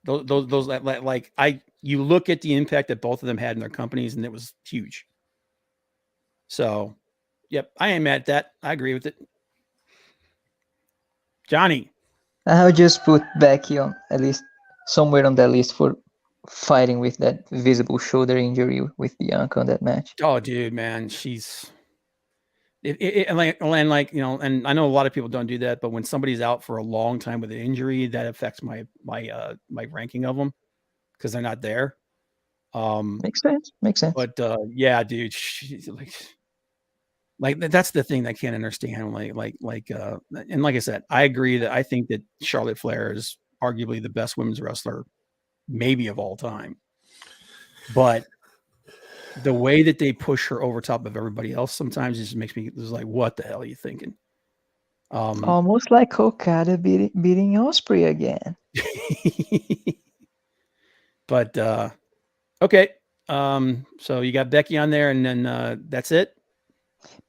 Those like you look at the impact that both of them had in their companies and it was huge. So, yep, I ain't mad at that. I agree with it. Johnny. I would just put Becky on at least somewhere on that list for fighting with that visible shoulder injury with Bianca on that match. Oh, dude, man, she's and like you know, and I know a lot of people don't do that, but when somebody's out for a long time with an injury, that affects my ranking of them because they're not there. Makes sense. But yeah, dude, she's like that's the thing that I can't understand. And like I said, I agree that I think that Charlotte Flair is arguably the best women's wrestler, maybe of all time. But the way that they push her over top of everybody else sometimes just makes me just like, what the hell are you thinking? Almost like Okada beating Ospreay again. But okay. So you got Becky on there, and then that's it.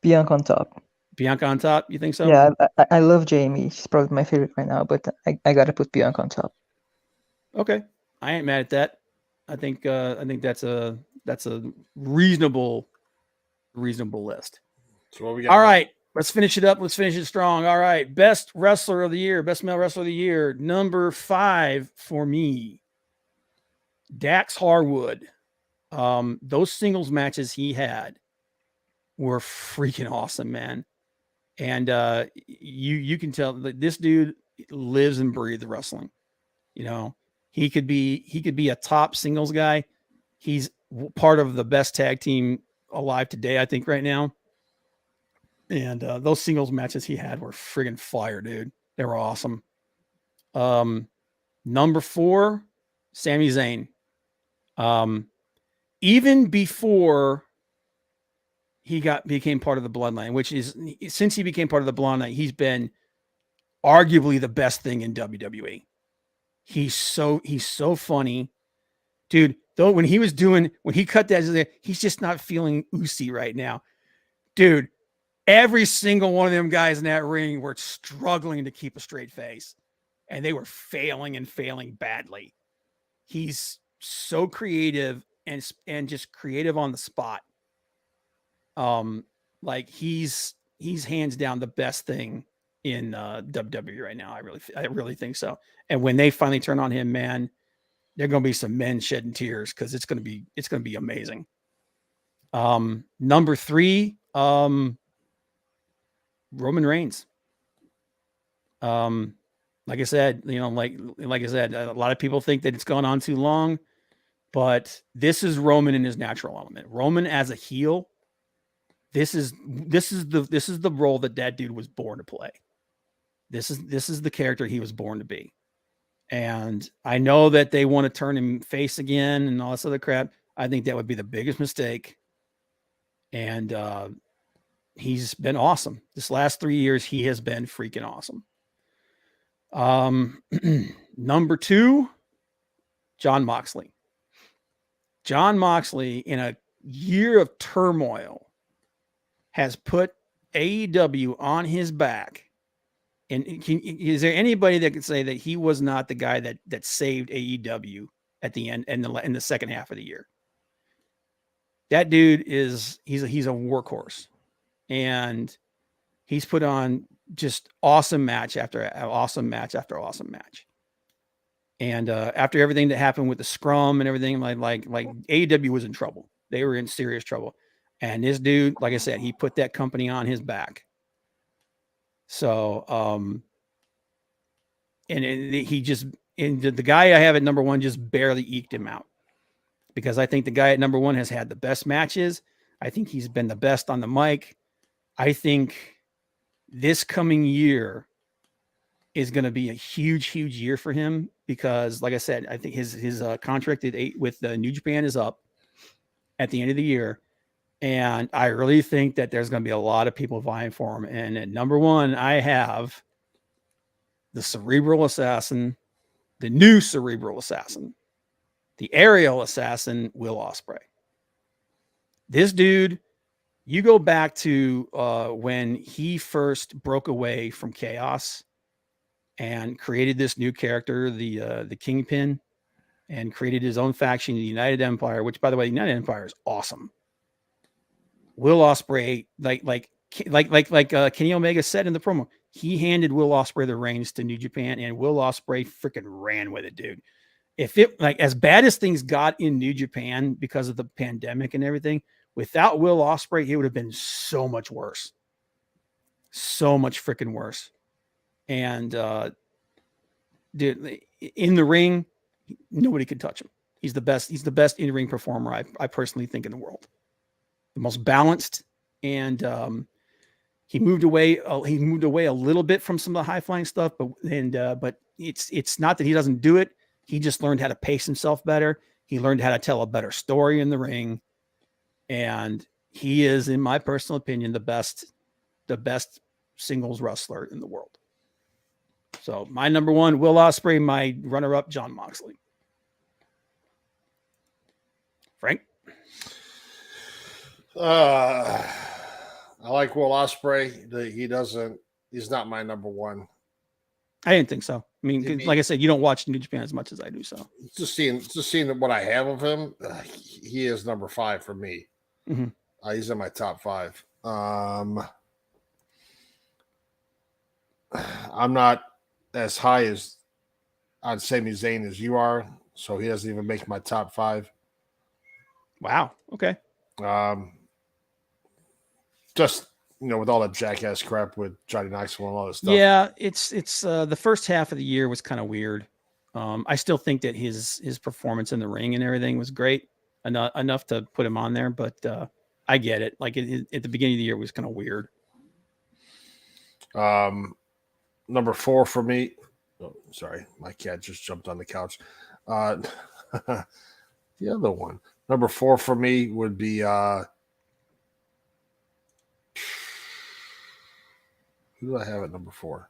Bianca on top. Bianca on top. You think so? Yeah, I love Jamie. She's probably my favorite right now, but I gotta put Bianca on top. Okay, I ain't mad at that. I think that's a reasonable list. So what we got? All right, let's finish it up. Let's finish it strong. All right, best wrestler of the year, best male wrestler of the year, number 5 for me, Dax Harwood. Those singles matches he had were freaking awesome, man. And you can tell that this dude lives and breathes wrestling. You know, he could be a top singles guy. He's part of the best tag team alive today, I think, right now. And those singles matches he had were friggin' fire, dude. They were awesome. Number 4, Sami Zayn. Even before he became part of the Bloodline, which is since he became part of the Bloodline, he's been arguably the best thing in WWE. He's so funny, dude. Though when he cut that, he's just not feeling Usi right now, dude. Every single one of them guys in that ring were struggling to keep a straight face, and they were failing badly. He's so creative and just creative on the spot. Like he's hands down the best thing in WWE right now. I really think so. And when they finally turn on him, man, there are going to be some men shedding tears because it's going to be amazing. Number 3, Roman Reigns. Like I said, you know, like I said, a lot of people think that it's gone on too long, but this is Roman in his natural element. Roman as a heel. This is the role that dude was born to play. This is the character he was born to be. And I know that they want to turn him face again and all this other crap. I think that would be the biggest mistake. And he's been awesome. This last 3 years, he has been freaking awesome. Number 2, Jon Moxley. Jon Moxley, in a year of turmoil, has put AEW on his back. And is there anybody that can say that he was not the guy that saved AEW at the end and in the second half of the year? That dude he's a workhorse, and he's put on just awesome match after awesome match after awesome match. And after everything that happened with the scrum and everything, like AEW was in trouble. They were in serious trouble. And this dude, like I said, he put that company on his back. So, the guy I have at number 1 just barely eked him out, because I think the guy at number 1 has had the best matches. I think he's been the best on the mic. I think this coming year is going to be a huge year for him, because, like I said, I think his contract with New Japan is up at the end of the year. And I really think that there's going to be a lot of people vying for him. And at number 1, I have the Cerebral Assassin, the new Cerebral Assassin, the Aerial Assassin, Will Ospreay. This dude You go back to when he first broke away from Chaos and created this new character, the Kingpin, and created his own faction, the United Empire. Which, by the way, the United Empire is awesome. Will Ospreay, like Kenny Omega said in the promo, he handed Will Ospreay the reins to New Japan, and Will Ospreay freaking ran with it, dude. If it like as bad as things got in New Japan because of the pandemic and everything, without Will Ospreay, it would have been so much worse, so much freaking worse. And dude, in the ring, nobody could touch him. He's the best. He's the best in-ring performer I personally think in the world. The most balanced, and he moved away. He moved away a little bit from some of the high flying stuff, but it's not that he doesn't do it. He just learned how to pace himself better. He learned how to tell a better story in the ring, and he is, in my personal opinion, the best singles wrestler in the world. So my number one, Will Ospreay. My runner-up, Jon Moxley. Frank. I like Will Ospreay. He's not my number one. I didn't think so. I mean, like I said, you don't watch New Japan as much as I do. So Just seeing what I have of him, he is number 5 for me. Mm-hmm. He's in my top 5. I'm not as high as on Sami Zayn as you are, so he doesn't even make my top 5. Wow. Okay. Just with all that jackass crap with Johnny Knoxville and all this stuff. Yeah, it's the first half of the year was kind of weird. I still think that his performance in the ring and everything was great enough to put him on there, but I get it. Like at the beginning of the year, it was kind of weird. Number 4 for me. Oh, sorry, my cat just jumped on the couch. The other one. Number 4 for me would be who do I have at number 4?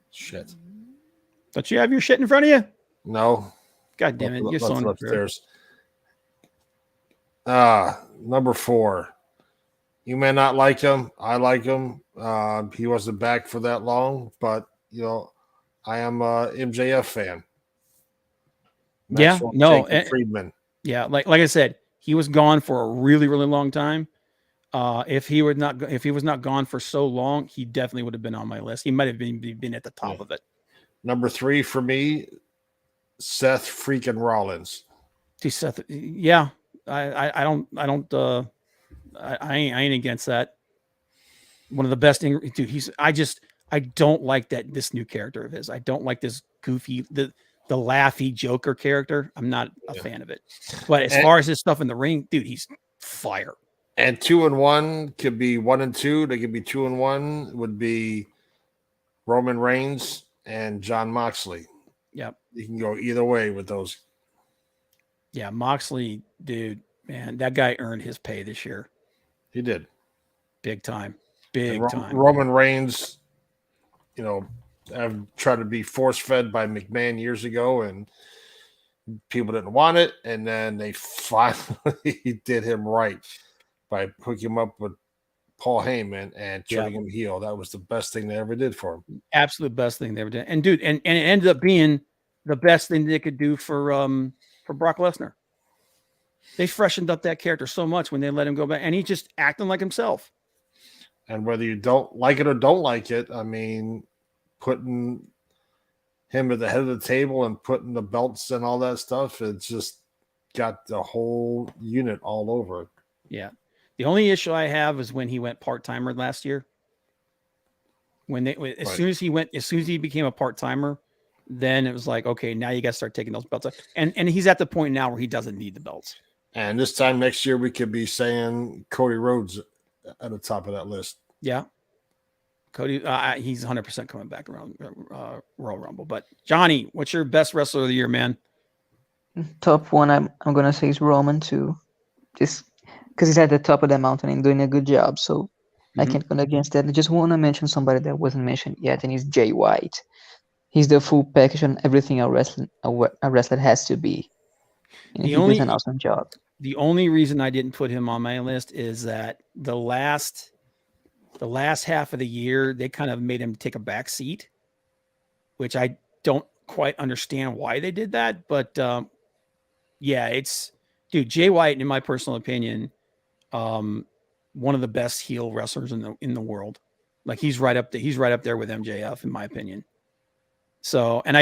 Shit. Don't you have your shit in front of you? No. God damn it. You're so upstairs. Number 4. You may not like him. I like him. He wasn't back for that long, but I am a MJF fan. Friedman. Yeah, like I said, he was gone for a really, really long time. If he was not gone for so long, he definitely would have been on my list. He might have been at the top of it. Number 3 for me, Seth freaking Rollins. See, Seth, yeah, I ain't against that. One of the best dude. I don't like this new character of his. I don't like this goofy the laughy Joker character. I'm not a fan of it. But as far as his stuff in the ring, dude, he's fire. And 2 and 1 could be 1 and 2. They could be 2 and 1. Would be Roman Reigns and Jon Moxley. Yep. You can go either way with those. Yeah, Moxley, dude, man, that guy earned his pay this year. He did. Big time. Big time. Roman Reigns, I've tried to be force-fed by McMahon years ago, and people didn't want it, and then they finally did him right by hooking him up with Paul Heyman and turning him heel. That was the best thing they ever did for him. Absolute best thing they ever did. And dude, and it ended up being the best thing they could do for Brock Lesnar. They freshened up that character so much when they let him go back, and he's just acting like himself. And whether you don't like it or don't like it, I mean, putting him at the head of the table and putting the belts and all that stuff, it's just got the whole unit all over. Yeah. The only issue I have is when he went part-timer last year. As soon as he became a part-timer, then it was like, okay, now you got to start taking those belts. And he's at the point now where he doesn't need the belts. And this time next year, we could be saying Cody Rhodes at the top of that list. Yeah. Cody, he's 100% coming back around Royal Rumble. But Johnny, what's your best wrestler of the year, man? Top one, I'm gonna say is Roman too, just because he's at the top of the mountain and doing a good job. So I can't go against that. I just want to mention somebody that wasn't mentioned yet, and he's Jay White. He's the full package on everything a wrestler has to be. And he does an awesome job. The only reason I didn't put him on my list is that the last half of the year, they kind of made him take a back seat, which I don't quite understand why they did that. But yeah, it's dude, Jay White, in my personal opinion, one of the best heel wrestlers in the world. Like he's right up there with MJF, in my opinion. So, and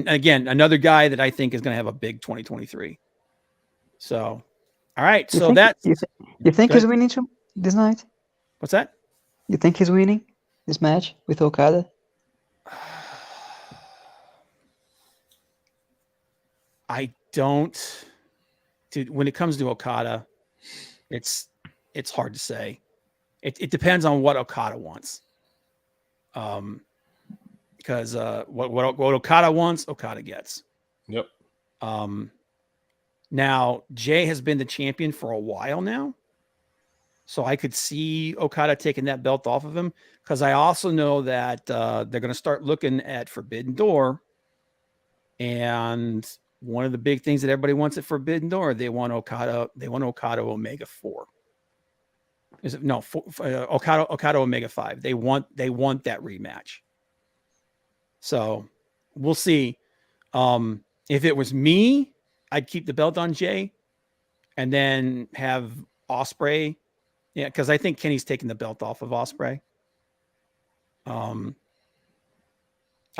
again, another guy that I think is going to have a big 2023. So, all right. So that's you think Go he's ahead. winning this night? What's that? You think he's winning this match with Okada? I don't, dude. When it comes to Okada, it's hard to say. It depends on what Okada wants. Because what Okada wants, Okada gets. Yep. Now Jay has been the champion for a while now, so I could see Okada taking that belt off of him. Because I also know that they're going to start looking at Forbidden Door, and one of the big things that everybody wants at Forbidden Door, they want Okada Omega 4. Is it no Okada Omega 5? They want that rematch. So we'll see. If it was me, I'd keep the belt on Jay and then have Ospreay. Yeah, because I think Kenny's taking the belt off of Ospreay. I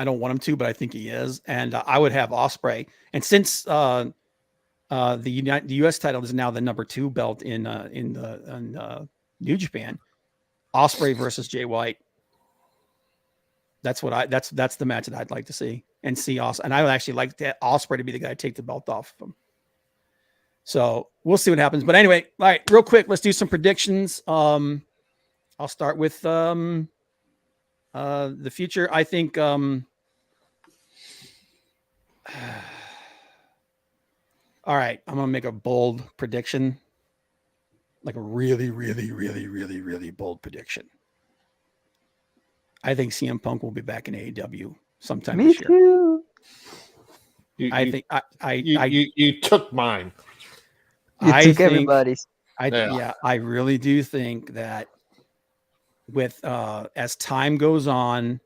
don't want him to, but I think he is. And I would have Ospreay. And since the U.S. title is now the number 2 belt in New Japan, Ospreay versus Jay White. That's the match that I'd like to see and see Ospreay. And I would actually like that Ospreay to be the guy to take the belt off of him. So we'll see what happens. But anyway, all right, real quick, let's do some predictions. I'll start with the future. I think all right, I'm gonna make a bold prediction. Like a really, really, really, really, really bold prediction. I think CM Punk will be back in AEW sometime Me this year. too. You took mine. You I took think everybody's. I really do think that with as time goes on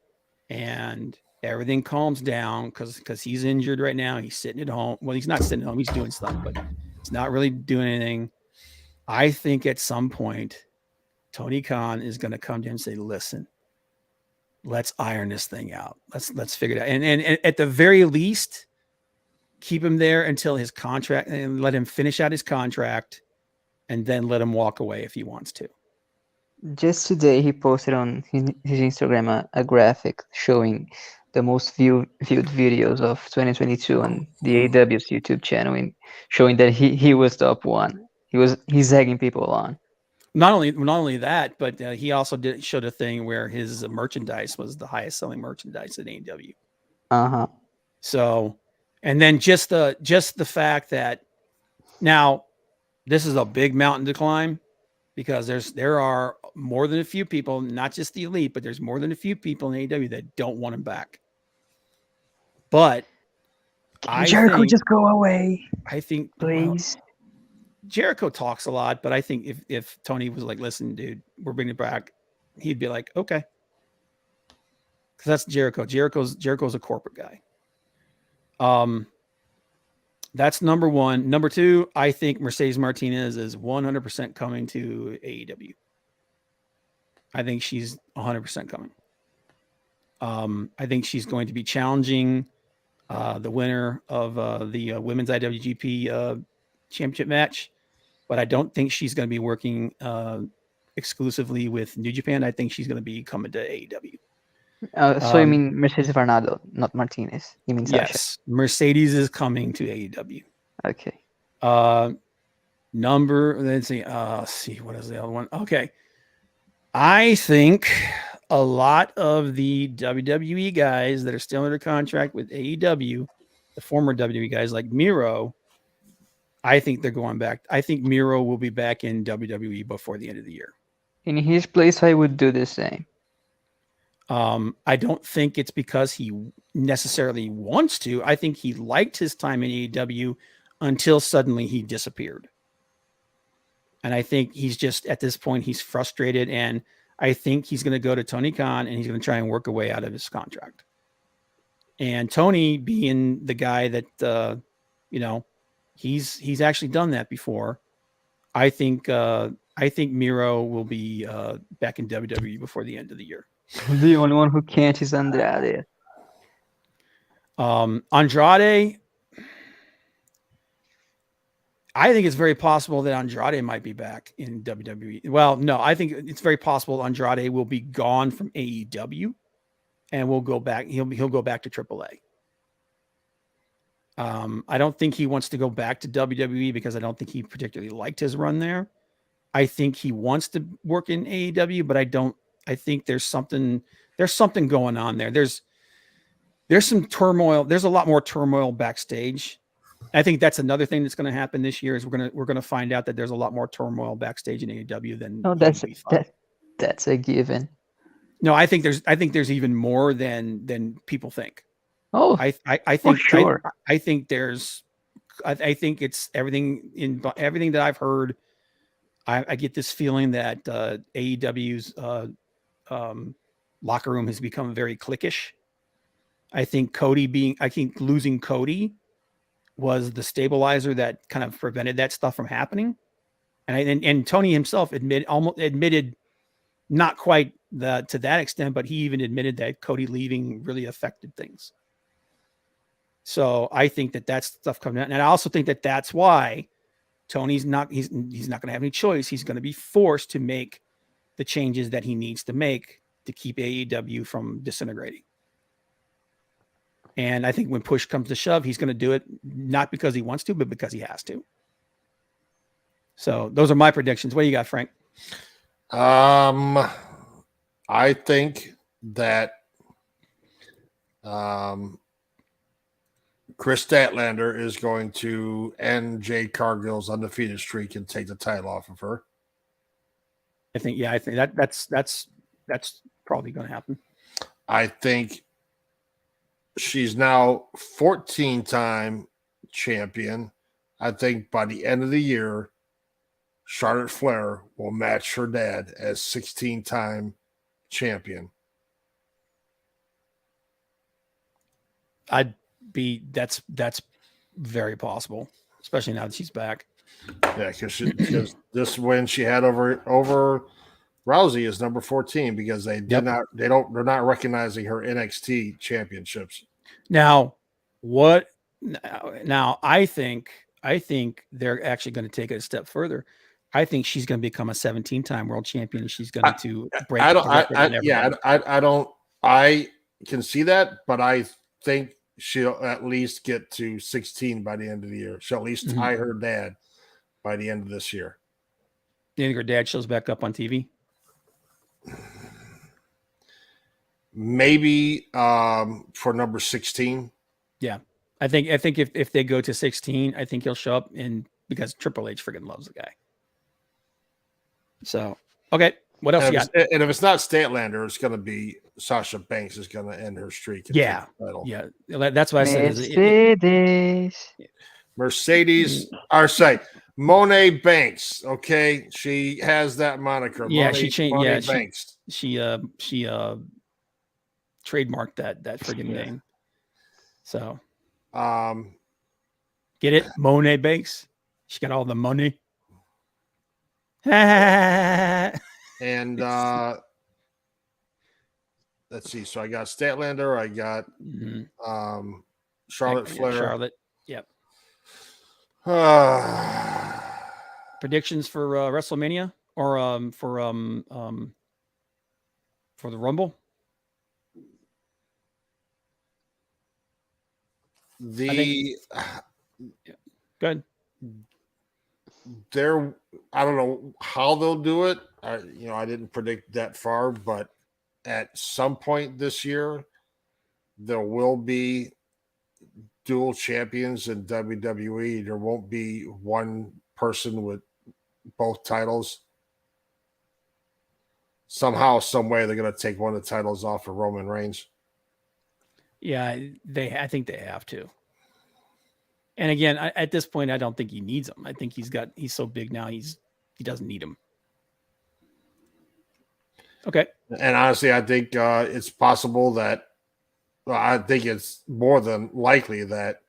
and everything calms down, because he's injured right now, he's sitting at home. Well, he's not sitting at home, he's doing stuff, but he's not really doing anything. I think at some point Tony Khan is going to come to him and say, listen, let's iron this thing out. Let's figure it out. And at the very least, keep him there until his contract, and let him finish out his contract, and then let him walk away if he wants to. Just today, he posted on his Instagram a graphic showing the most viewed videos of 2022 on the AEW's YouTube channel, and showing that he was top 1. He's egging people on. Not only that, but he also showed a thing where his merchandise was the highest selling merchandise at AEW. Uh-huh. So, and then just the fact that now this is a big mountain to climb, because there are more than a few people, not just the elite, but there's more than a few people in AEW that don't want him back. But Jericho, just go away, I think, please. Well, Jericho talks a lot, but I think if Tony was like, listen, dude, we're bringing it back, he'd be like, okay. Because that's Jericho. Jericho's a corporate guy. That's number 1. Number 2, I think Mercedes Martinez is 100% coming to AEW. I think she's 100% coming. I think she's going to be challenging the winner of the women's IWGP championship match, but I don't think she's going to be working exclusively with New Japan. I think she's going to be coming to AEW. So you mean Mercedes Varnado, not Martinez? You mean Sasha? Yes, Mercedes is coming to AEW. Okay. Let's see, what is the other one? Okay. I think a lot of the WWE guys that are still under contract with AEW, the former WWE guys like Miro, I think they're going back. I think Miro will be back in WWE before the end of the year. In his place, I would do the same. I don't think it's because he necessarily wants to. I think he liked his time in AEW until suddenly he disappeared. And I think he's just at this point, he's frustrated. And I think he's going to go to Tony Khan and he's going to try and work a way out of his contract. And Tony being the guy that, he's actually done that before. I think Miro will be back in WWE before the end of the year. The only one who can't is Andrade. Andrade, I think it's very possible that Andrade might be back in WWE. Well, no, I think it's very possible Andrade will be gone from AEW and will go back. He'll go back to AAA. I don't think he wants to go back to WWE because I don't think he particularly liked his run there. I think he wants to work in AEW, but I think there's something going on there. There's some turmoil. There's a lot more turmoil backstage. I think that's another thing that's going to happen this year is we're going to find out that there's a lot more turmoil backstage in AEW than that's a given. No, I think there's even more than people think. Oh, I think sure. I think it's everything that I've heard. I get this feeling that AEW's locker room has become very cliquish. I think losing Cody was the stabilizer that kind of prevented that stuff from happening. And Tony himself admitted not quite to that extent, but he even admitted that Cody leaving really affected things. So I think that stuff coming out. And I also think that that's why Tony's not going to have any choice. He's going to be forced to make the changes that he needs to make to keep AEW from disintegrating. And I think when push comes to shove, he's going to do it not because he wants to, but because he has to. So those are my predictions. What do you got, Frank? I think that Chris Statlander is going to end Jade Cargill's undefeated streak and take the title off of her. I think that's probably going to happen. I think she's now 14-time champion. I think by the end of the year, Charlotte Flair will match her dad as 16-time champion. That's very possible, especially now that she's back. Yeah, because this win she had over Rousey is number 14 because they're not recognizing her NXT championships. Now I think they're actually going to take it a step further. I think she's going to become a 17-time world champion and she's going to break the record. I can see that, but I think she'll at least get to 16 by the end of the year. She'll at least tie her dad by the end of this year. Do you think her dad shows back up on TV? Maybe for number 16. Yeah. I think if they go to 16, I think he'll show up because Triple H freaking loves the guy. So, okay. What else you got? And if it's not Statlander, it's going to be Sasha Banks is going to end her streak. Yeah. That's what I said. Mercedes, Monet Banks. Okay. She has that moniker. Yeah. Monet, She changed. Monet Yeah. Banks. She trademarked that friggin' name. So, get it? Monet Banks. She got all the money. And let's see. So I got Statlander. I got Charlotte Flair. Charlotte. Yep. Predictions for WrestleMania or for the Rumble. Good. I don't know how they'll do it. I didn't predict that far, but at some point this year, there will be dual champions in WWE. There won't be one person with both titles. Somehow, some way, they're going to take one of the titles off of Roman Reigns. Yeah, I think they have to. And again, at this point, I don't think he needs them. I think he's so big now. He's He doesn't need him. Okay. And honestly, I think it's possible that I think it's more than likely that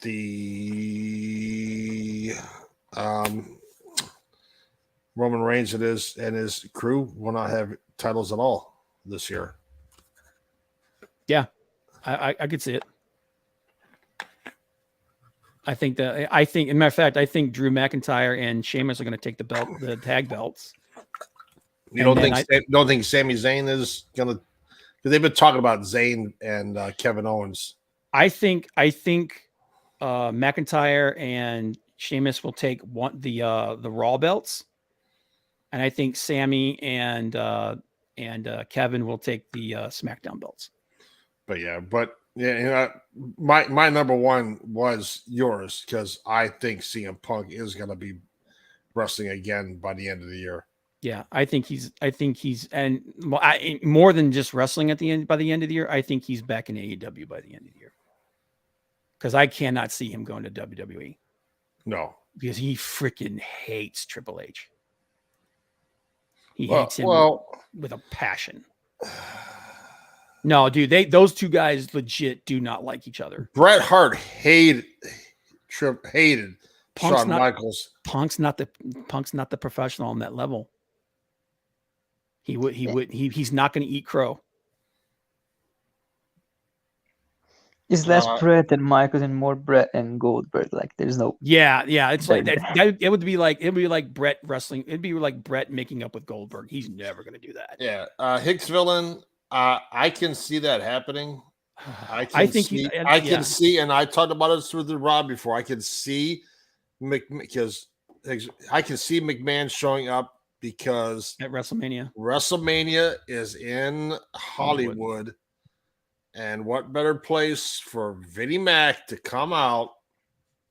the Roman Reigns and his crew will not have titles at all this year. Yeah, I could see it. I think, as a matter of fact, I think Drew McIntyre and Sheamus are going to take the tag belts. You don't think Sami Zayn is going to? Because they've been talking about Zayn and Kevin Owens. I think McIntyre and Sheamus will take the Raw belts, and I think Sami and Kevin will take the SmackDown belts. But my number one was yours because I think CM Punk is going to be wrestling again by the end of the year. Yeah, I think he's and more than just wrestling by the end of the year. I think he's back in AEW by the end of the year because I cannot see him going to WWE. No, because he freaking hates Triple H. He hates him with a passion. No, dude, those two guys legit do not like each other. Bret Hart hated Shawn Michaels. Punk's not the professional on that level. He's not going to eat crow. It's less Bret and Michaels and more Bret and Goldberg. Like there's no. Yeah. It's like it would be like Bret wrestling. It'd be like Bret making up with Goldberg. He's never going to do that. Yeah, Hicks Villain. I can see that happening. I can see, and I talked about this with Rob before. I can see because I can see McMahon showing up because at WrestleMania is in Hollywood. And what better place for Vinnie Mac to come out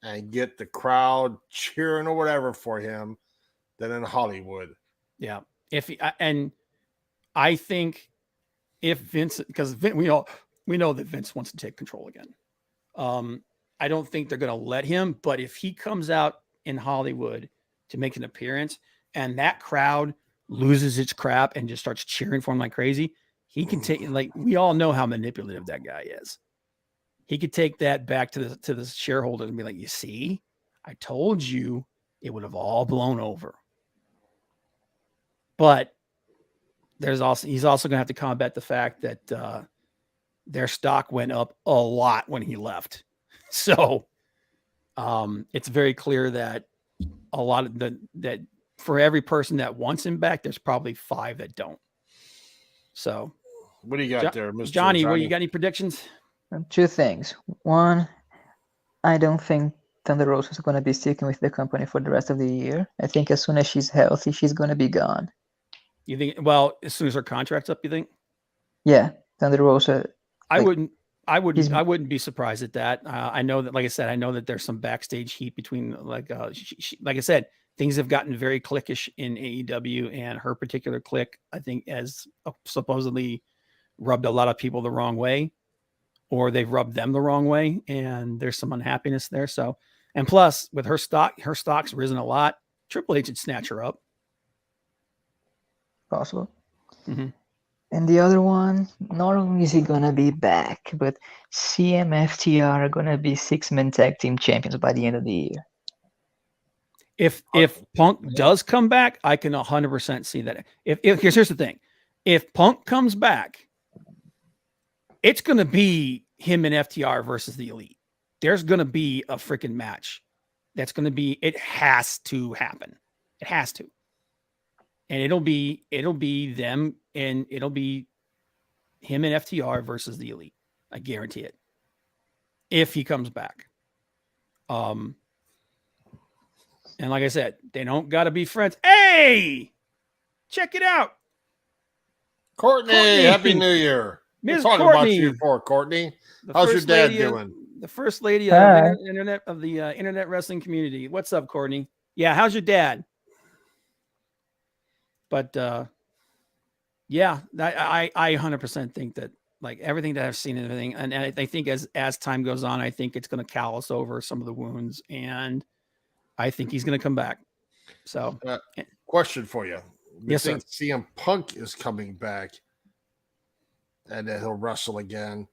and get the crowd cheering or whatever for him than in Hollywood? Yeah. I think if Vince, because we know that Vince wants to take control again. I don't think they're going to let him, but if he comes out in Hollywood to make an appearance and that crowd loses its crap and just starts cheering for him like crazy, he can take, like, we all know how manipulative that guy is. He could take that back to the shareholders and be like, you see, I told you it would have all blown over. But he's also going to have to combat the fact that their stock went up a lot when he left. So it's very clear that a lot of that for every person that wants him back, there's probably 5 that don't. So what do you got there, Mr. Johnny? What, you got any predictions? 2 things. One, I don't think Thunder Rosa is going to be sticking with the company for the rest of the year. I think as soon as she's healthy, she's going to be gone. You think? Well, as soon as her contract's up, you think? Yeah, Thunder Rosa. I wouldn't be surprised at that. I know that, like I said, I know that there's some backstage heat between, like I said, things have gotten very cliquish in AEW, and her particular clique, I think, has supposedly rubbed a lot of people the wrong way, or they've rubbed them the wrong way, and there's some unhappiness there. So, and plus, with her stock's risen a lot. Triple H would snatch her up. Possible. Mm-hmm. And the other one, not only is he gonna be back, but CMFTR are gonna be 6-man tag team champions by the end of the year. If Punk does come back, I can 100% see that. Here's the thing, if Punk comes back, it's gonna be him and FTR versus the Elite. There's gonna be a freaking match. That's gonna be. It has to happen. It has to. And it'll be them, and it'll be him and FTR versus the Elite. I guarantee it. If he comes back. And like I said, they don't got to be friends. Hey, check it out. Courtney, Happy New Year. Ms. We're talking about you for Courtney. How's your dad doing? The first lady of the internet wrestling community. What's up, Courtney? Yeah, how's your dad? But yeah, I 100% think that Like everything that I've seen and everything. And I think as time goes on, I think it's going to callous over some of the wounds, and I think he's going to come back. So, question for you. We Yes, think CM Punk is coming back and that he'll wrestle again.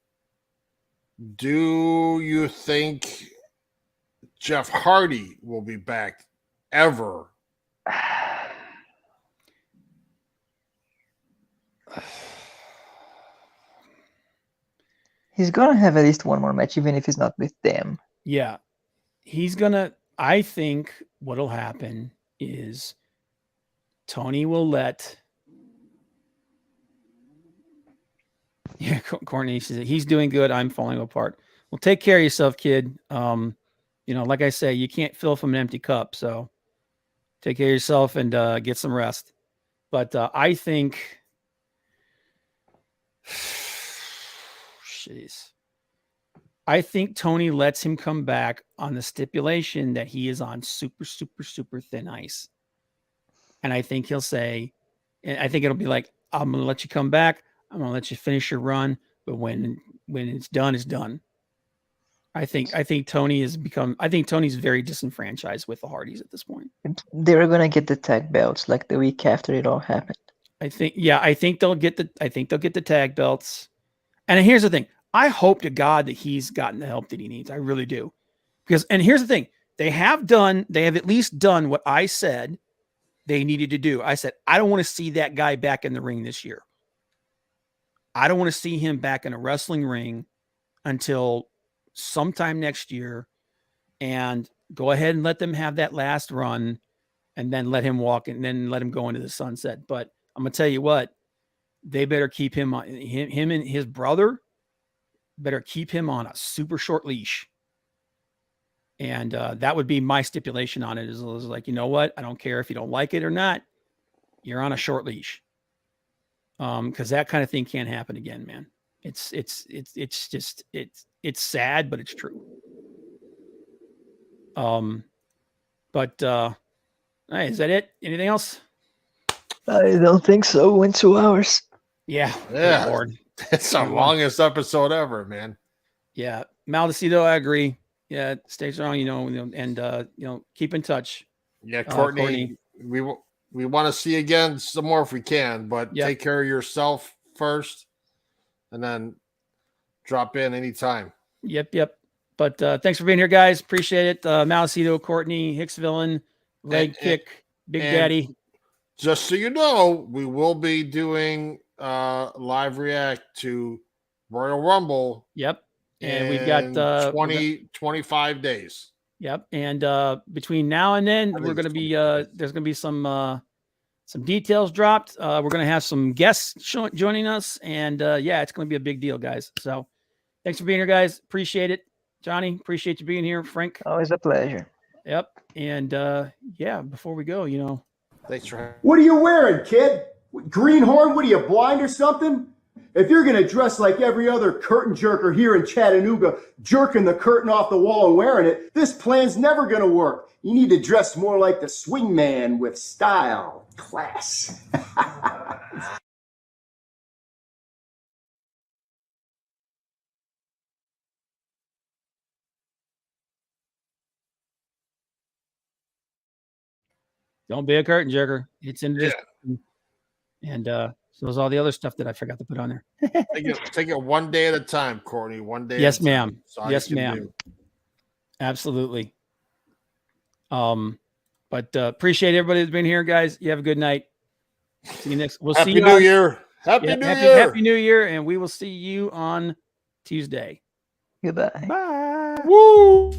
Do you think Jeff Hardy will be back ever? He's gonna have at least one more match, even if he's not with them. yeah, he's going to, I think what'll happen is Tony will let, yeah, Courtney says he's doing good. I'm falling apart. Well, take care of yourself, kid. Like I say, you can't fill from an empty cup. So take care of yourself and get some rest. But I think, jeez, I think Tony lets him come back on the stipulation that he is on super, super, super thin ice. And I think he'll say, and I think it'll be like, I'm going to let you come back. I'm going to let you finish your run. But when it's done, it's done. I think Tony's very disenfranchised with the Hardys at this point. They're gonna get the tag belts like the week after it all happened. I think they'll get the tag belts. And here's the thing. I hope to God that he's gotten the help that he needs. I really do. And here's the thing. They have at least done what I said they needed to do. I said, I don't want to see that guy back in the ring this year. I don't want to see him back in a wrestling ring until sometime next year, and go ahead and let them have that last run and then let him walk and then let him go into the sunset. But I'm going to tell you what, they better keep him on him and his brother better keep him on a super short leash. And that would be my stipulation on it is like, you know what? I don't care if you don't like it or not. You're on a short leash. Because that kind of thing can't happen again, man. It's sad, but it's true. But hey, is that it? Anything else? I don't think so. In 2 hours. Yeah. Yeah. Lord. It's the longest episode ever, man. Yeah. Maldacito, I agree. Yeah. Stay strong, and keep in touch. Yeah, Courtney. We want to see you again some more if we can, but take care of yourself first and then drop in anytime. Yep. But thanks for being here, guys. Appreciate it. Maldacito, Courtney, Hicks Villain, Leg Kick, Big Daddy. Just so you know, we will be doing live react to Royal Rumble. Yep. And we've got 25 days. Yep. And between now and then, we're going to be there's going to be some details dropped. We're going to have some guests joining us, and it's going to be a big deal, guys. So thanks for being here, guys. Appreciate it. Johnny, appreciate you being here. Frank, always a pleasure. Yep. And before we go, thanks for having me. What are you wearing, kid? Greenhorn? What are you, blind or something? If you're going to dress like every other curtain jerker here in Chattanooga, jerking the curtain off the wall and wearing it, this plan's never going to work. You need to dress more like the swing man with style, class. Don't be a curtain jerker. It's in this. And so there's all the other stuff that I forgot to put on there. Take it one day at a time, Courtney. One day. Yes, ma'am. Yes, ma'am. Absolutely. But appreciate everybody that's been here, guys. You have a good night. See you next. We'll see you. Happy New Year. Happy New Year. Happy New Year, and we will see you on Tuesday. Goodbye. Bye. Woo.